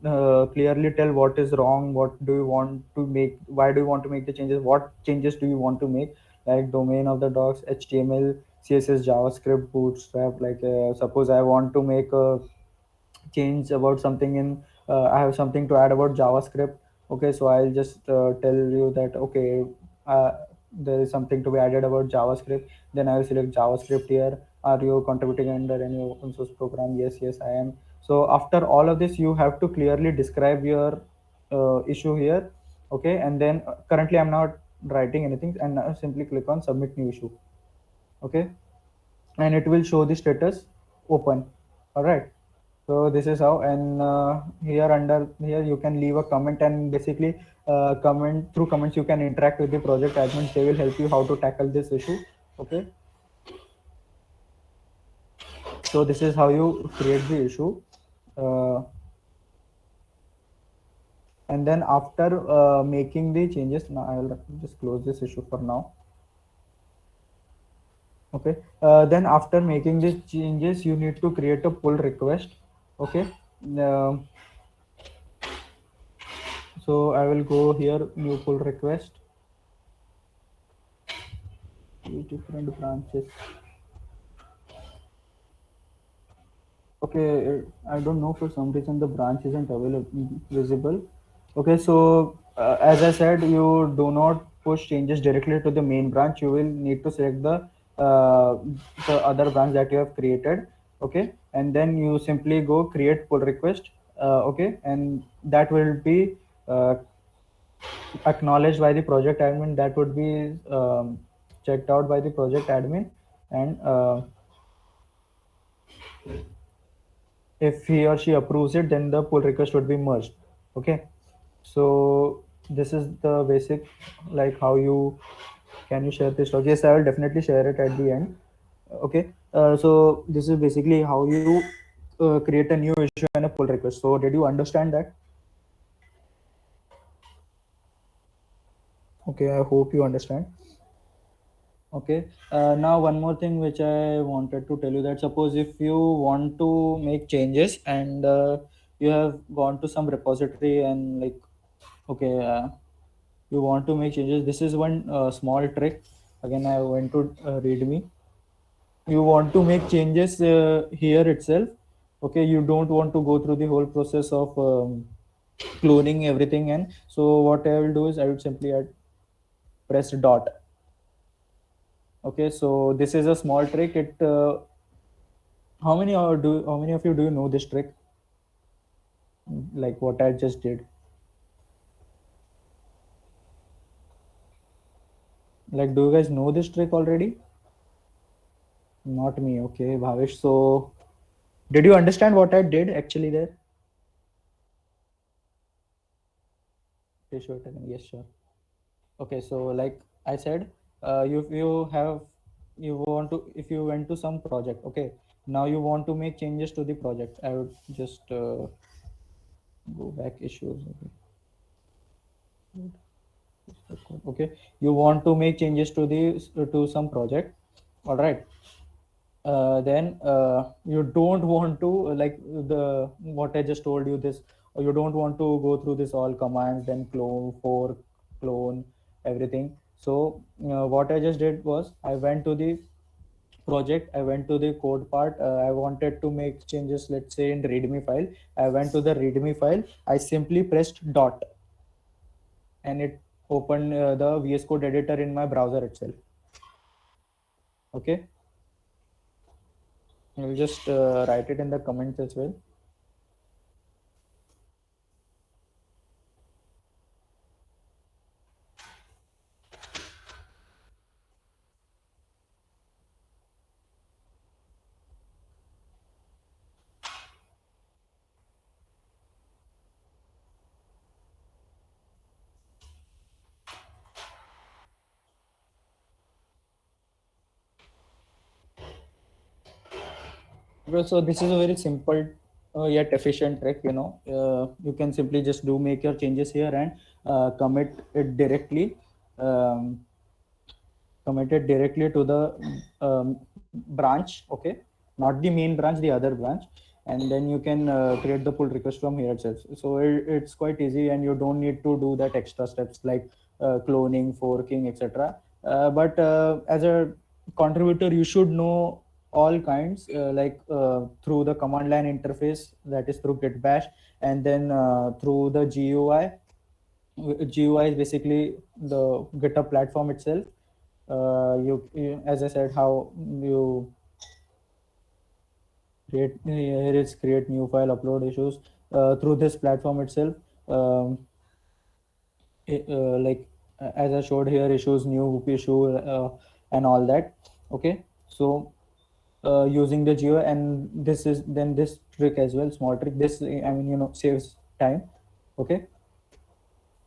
clearly tell what is wrong, what do you want to make, why do you want to make the changes, what changes do you want to make, like domain of the docs, HTML, CSS, JavaScript, Bootstrap. Like suppose I want to make a change about something in I have something to add about JavaScript. Okay, so I'll just tell you that okay, uh, there is something to be added about JavaScript. Then I will select JavaScript here. Are you contributing under any open source program? Yes, yes, I am. So after all of this, you have to clearly describe your issue here. Okay, and then currently I'm not writing anything, and now simply click on submit new issue. Okay, and it will show the status open. All right, so this is how. And here under here you can leave a comment, and basically comment through comments you can interact with the project admins. They will help you how to tackle this issue. Okay, so this is how you create the issue. uh, and then after making the changes, now I will just close this issue for now. Okay, then after making these changes, you need to create a pull request. Okay, uh, so I will go here, new pull request, different branches. Okay, I don't know, for some reason the branch isn't available visible. Okay, so as I said, you do not push changes directly to the main branch. You will need to select uh, the other branch that you have created. Okay, and then you simply go create pull request. Okay, and that will be uh, acknowledged by the project admin. That would be checked out by the project admin, and if he or she approves it, then the pull request would be merged. Okay, so this is the basic, like how you can you share this log. Yes, I will definitely share it at the end. Okay, so this is basically how you create a new issue and a pull request. So did you understand that? Okay, I hope you understand. Okay, now one more thing which I wanted to tell you, that suppose if you want to make changes and you have gone to some repository and like okay, you want to make changes. This is one small trick. Again, I went to readme. You want to make changes here itself. Okay, you don't want to go through the whole process of cloning everything. And so what I will do is I would simply add press dot. Okay, so this is a small trick. It how many of you do you know this trick? Like what I just did. Like, do you guys know this trick already? Not me. Okay, Bhavish. So, did you understand what I did actually there? Okay, sure. Yes, sure. Okay, so like I said, you have you want to if you went to some project. Okay, now you want to make changes to the project. I would just go back issues. Okay, you want to make changes to the to some project. All right. Then you don't want to like the what I just told you this, or you don't want to go through this all commands, then clone, fork, clone, everything. So what I just did was I went to the project, I went to the code part. I wanted to make changes, let's say in readme file. I went to the readme file. I simply pressed dot, and it opened the VS Code editor in my browser itself. Okay, I'll just write it in the comments as well. Well, so this is a very simple yet efficient trick. You can simply just do make your changes here and commit it directly. Um, Commit it directly to the branch. Okay, not the main branch, the other branch, and then you can create the pull request from here itself. So it's quite easy, and you don't need to do that extra steps like cloning, forking, etc. But as a contributor, you should know all kinds, through the command line interface, that is through git bash, and then through the GUI. GUI is basically the GitHub platform itself. As I said, how you create here is create new file, upload issues through this platform itself. Um, like as I showed here, issues, new issue, and all that. Okay, so using the geo, and this is then this trick as well, small trick. This, I mean, saves time. Okay.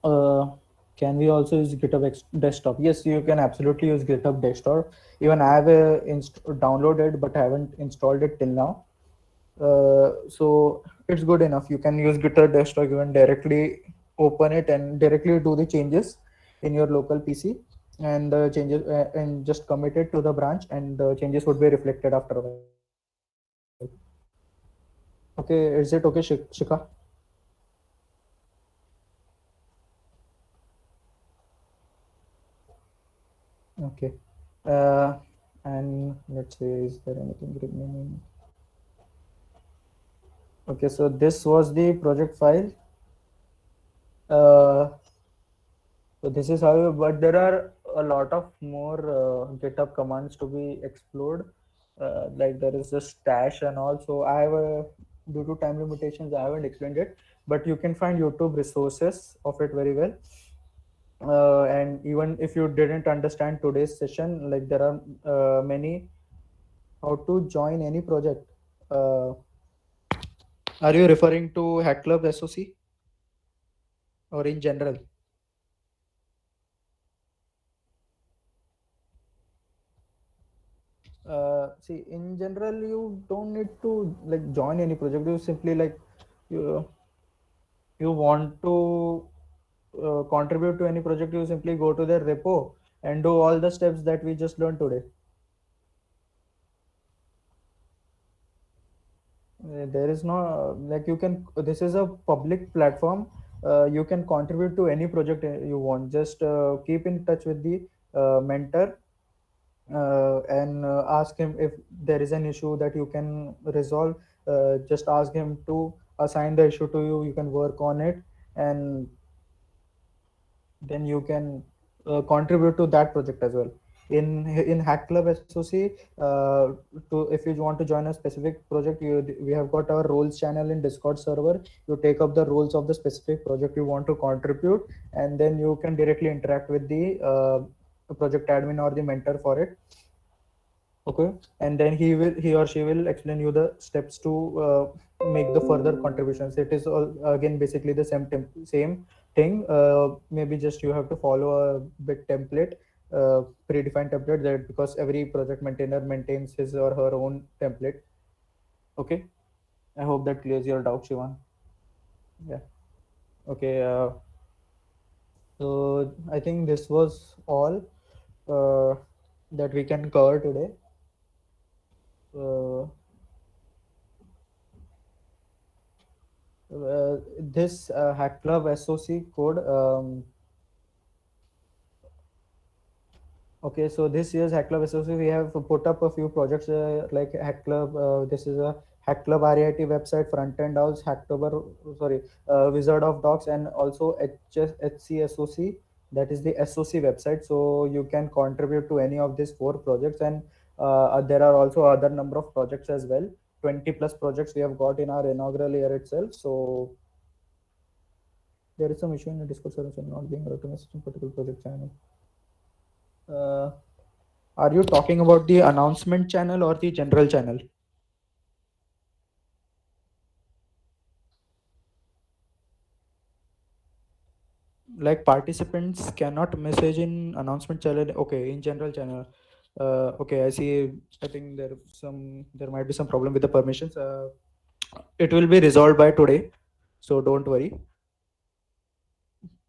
uh, can we also use GitHub desktop? Yes, you can absolutely use GitHub desktop. Even I have downloaded, but I haven't installed it till now. So it's good enough. You can use GitHub desktop. You can directly open it and directly do the changes in your local PC, and changes and just commit it to the branch, and the changes would be reflected after a while. Okay, is it okay, Shika? Okay. Uh, and let's say, is there anything remaining? Okay, so this was the project file. Uh, so this is how, but there are a lot of more GitHub commands to be explored. Like there is the stash and all. So I have due to time limitations, I haven't explained it, but you can find YouTube resources of it very well. And even if you didn't understand today's session, like there are many how to join any project. Uh, are you referring to Hack Club SoC or in general? See, in general, you don't need to like join any project. You simply like you you want to contribute to any project. You simply go to their repo and do all the steps that we just learned today. There is no like you can. This is a public platform. You can contribute to any project you want. Just keep in touch with the mentor, and ask him if there is an issue that you can resolve. Just ask him to assign the issue to you. You can work on it, and then you can contribute to that project as well. In Hack Club SoC, if you want to join a specific project, we have got our roles channel in Discord server. You take up the roles of the specific project you want to contribute, and then you can directly interact with the project admin or the mentor for it. Okay, and then he or she will explain you the steps to make the further contributions. It is all again basically the same thing. Maybe just you have to follow a bit template, predefined template, that because every project maintainer maintains his or her own template. Okay, I hope that clears your doubt, Shivan. Yeah. Okay, so I think this was all uh, that we can cover today. uh, this Hack Club SoC code. Okay, so this year's Hack Club SoC, we have put up a few projects like Hack Club. This is a Hack Club RAIT website, front end house, Hacktober, sorry, Wizard of Docs, and also HCSOC. That is the SoC website. So you can contribute to any of these four projects, and there are also other number of projects as well. 20 plus projects we have got in our inaugural year itself. So there is some issue in the Discord server not being allowed to message in particular project channel. Uh, are you talking about the announcement channel or the general channel? Like participants cannot message in announcement channel. Okay, in general channel. Okay, I see. I think there might be some problem with the permissions. It will be resolved by today, so don't worry.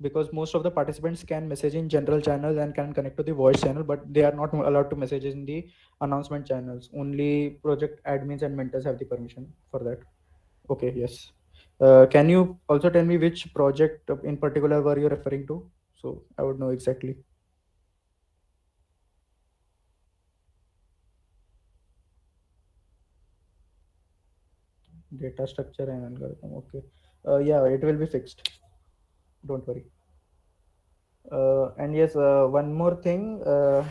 Because most of the participants can message in general channels and can connect to the voice channel, but they are not allowed to message in the announcement channels. Only project admins and mentors have the permission for that. Okay, yes. Can you also tell me which project in particular were you referring to? So I would know exactly. Data structure and algorithm. Okay. Yeah, it will be fixed. Don't worry. And yes, one more thing,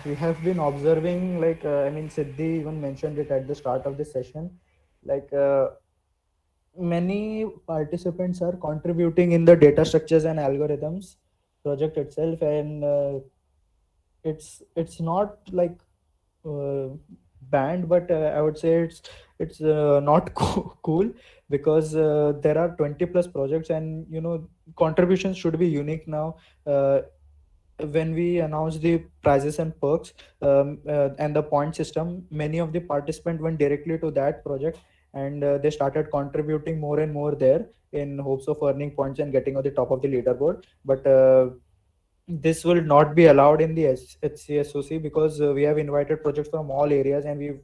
we have been observing, like, I mean, Siddhi even mentioned it at the start of this session, like, many participants are contributing in the data structures and algorithms project itself, and it's not like uh, banned, but I would say it's not cool, because there are 20 plus projects, and contributions should be unique now. When we announced the prizes and perks, and the point system, many of the participants went directly to that project, and they started contributing more and more there in hopes of earning points and getting on the top of the leaderboard. But this will not be allowed in the HCSOC, because we have invited projects from all areas, and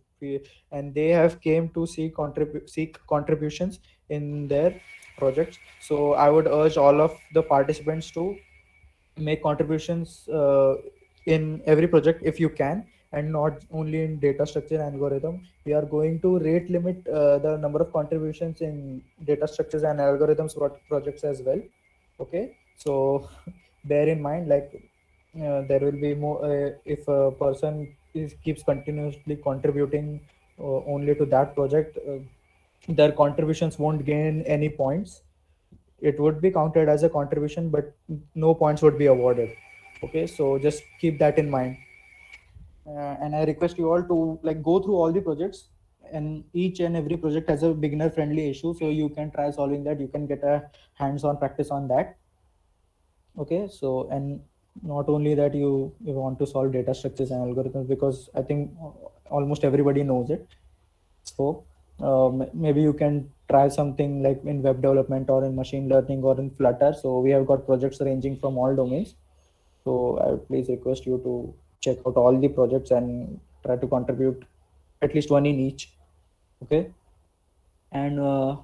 and they have came to seek contributions in their projects. So I would urge all of the participants to make contributions in every project if you can, and not only in data structure and algorithm. We are going to rate limit the number of contributions in data structures and algorithms projects as well. Okay, so bear in mind, like, there will be more if a person keeps continuously contributing only to that project, their contributions won't gain any points. It would be counted as a contribution, but no points would be awarded. Okay, so just keep that in mind. And I request you all to, like, go through all the projects, and each and every project has a beginner friendly issue, so you can try solving that. You can get a hands-on practice on that. Okay, so, and not only that, you want to solve data structures and algorithms, because I think almost everybody knows it. So maybe you can try something like in web development or in machine learning or in Flutter. So we have got projects ranging from all domains. So I would please request you to check out all the projects and try to contribute at least one in each. Okay. And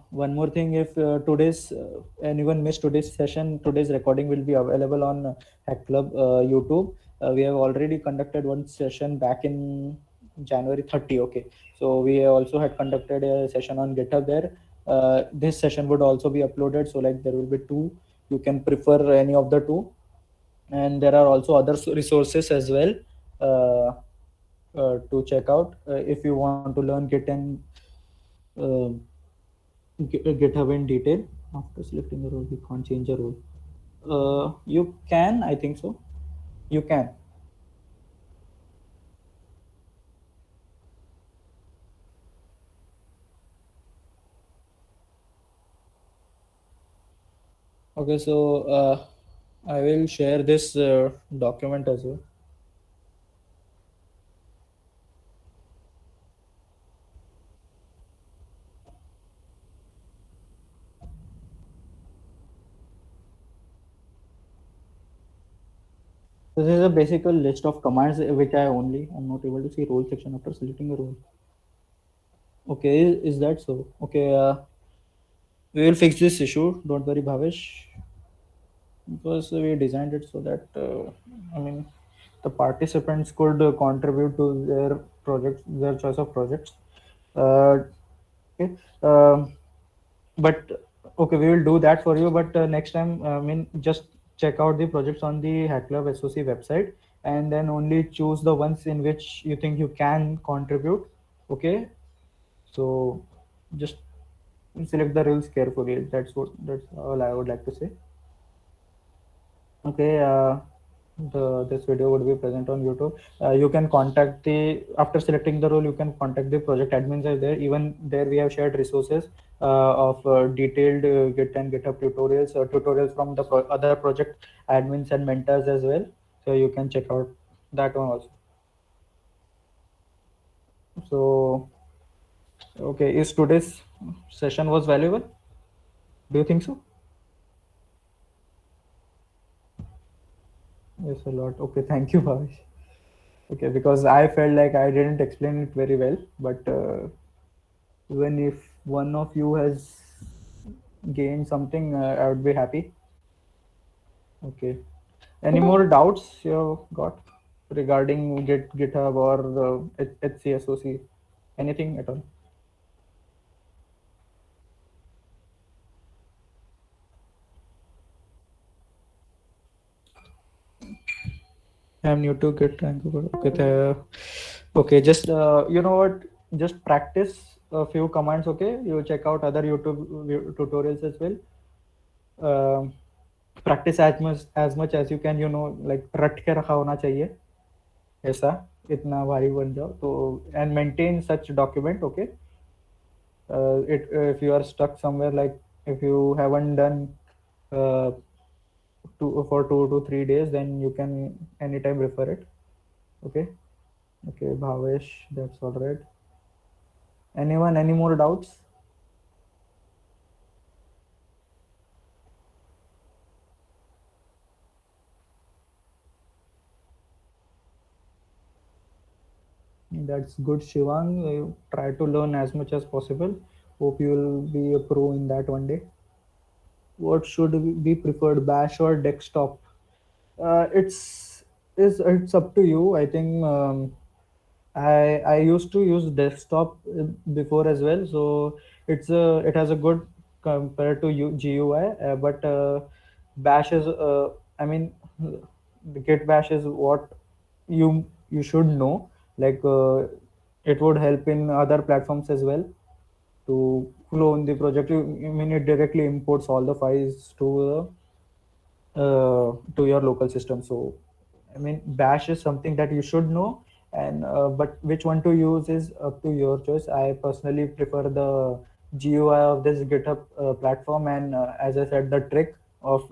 one more thing, if today's anyone missed today's session, today's recording will be available on Hack Club YouTube. We have already conducted one session back in January 30. Okay, so we also had conducted a session on GitHub there. This session would also be uploaded, so like there will be two. You can prefer any of the two. and there are also other resources as well uh, to check out if you want to learn Git and uh, GitHub in detail. After selecting a role, you can't change a role. You can, I think so. You can. Okay, so I will share this document as well. So this is a basic list of commands which I only am not able to see role section after selecting a role. Okay, is that so? Okay, we will fix this issue. Don't worry, Bhavesh, because we designed it so that I mean the participants could contribute to their projects, their choice of projects. Okay, but okay, we will do that for you. But next time, I mean, just check out the projects on the Hack Club SoC website, and then only choose the ones in which you think you can contribute. Okay, so just select the rules carefully. That's all I would like to say. Okay, this video would be present on YouTube. You can contact the after selecting the role. You can contact the project admins are there. Even there, we have shared resources of detailed Git and GitHub tutorials, tutorials from the other project admins and mentors as well. So you can check out that one also. So okay, is today's session was valuable? Do you think so? Yes, a lot. Okay, thank you, Bhavesh. Okay, because I felt like I didn't explain it very well, but even if one of you has gained something, I would be happy. Okay. Any more doubts you got regarding GitHub or HCSOC? Anything at all? I'm new to Git. Okay, okay. Just you know what? Just practice a few commands. Okay, you check out other YouTube tutorials as well. Um practice as much as you can. You know, like रट के रखा होना चाहिए ऐसा इतना भारी बन जाओ तो and maintain such document. Okay, it if you are stuck somewhere, like if you haven't done uh, 2 to 3 days, then you can anytime refer it. Okay. Okay, Bhavesh, that's all right. Anyone, any more doubts? That's good, Shivang. Try to learn as much as possible. Hope you will be a pro in that one day. What should be preferred, Bash or desktop? It's up to you. I think I used to use desktop before as well, so it has a good compared to GUI, but Bash is I mean the Git Bash is what you should know. Like it would help in other platforms as well to clone the project. I mean it directly imports all the files to your local system. So I mean Bash is something that you should know, and but which one to use is up to your choice. I personally prefer the GUI of this GitHub platform, and as I said, the trick of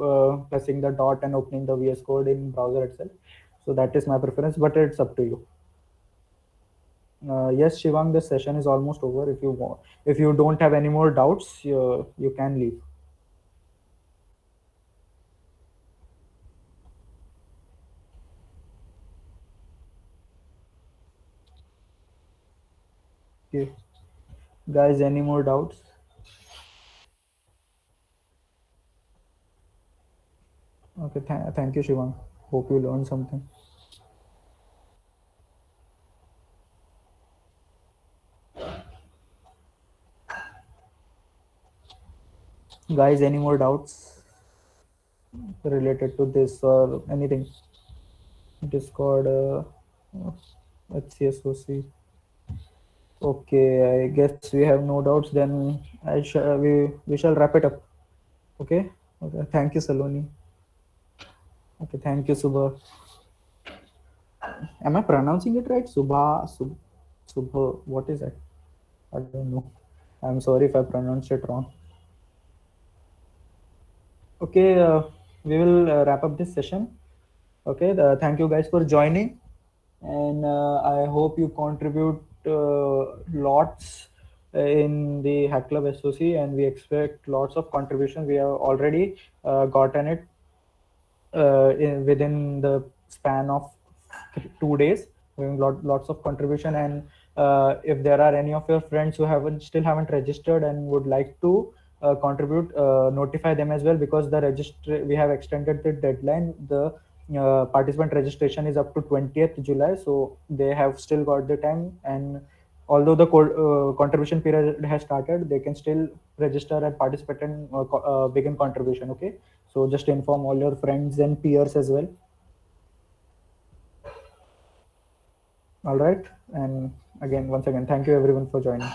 pressing the dot and opening the VS Code in browser itself. So that is my preference, but it's up to you. Yes, Shivang, the session is almost over. If you don't have any more doubts, you can leave. Okay, guys, any more doubts? Okay, thank you, Shivang. Hope you learned something. Guys, any more doubts? related to this or anything. Discord, HCSOC. Okay, I guess we have no doubts. Then we shall wrap it up. Okay. Okay. Thank you, Saloni. Okay. Thank you, Subha. Am I pronouncing it right? Subha. What is that? I don't know. I'm sorry if I pronounced it wrong. Okay. We will wrap up this session. Okay. Thank you guys for joining, and I hope you contribute lots in the Hack Club SoC, and we expect lots of contributions. We have already gotten it within the span of 2 days, doing lots of contribution. And if there are any of your friends who haven't still haven't registered and would like to contribute, notify them as well, because the register we have extended the deadline. The participant registration is up to 20th July, so they have still got the time. And although the contribution period has started, they can still register and participate and begin contribution. Okay, so just inform all your friends and peers as well. All right, and again, once again, thank you everyone for joining.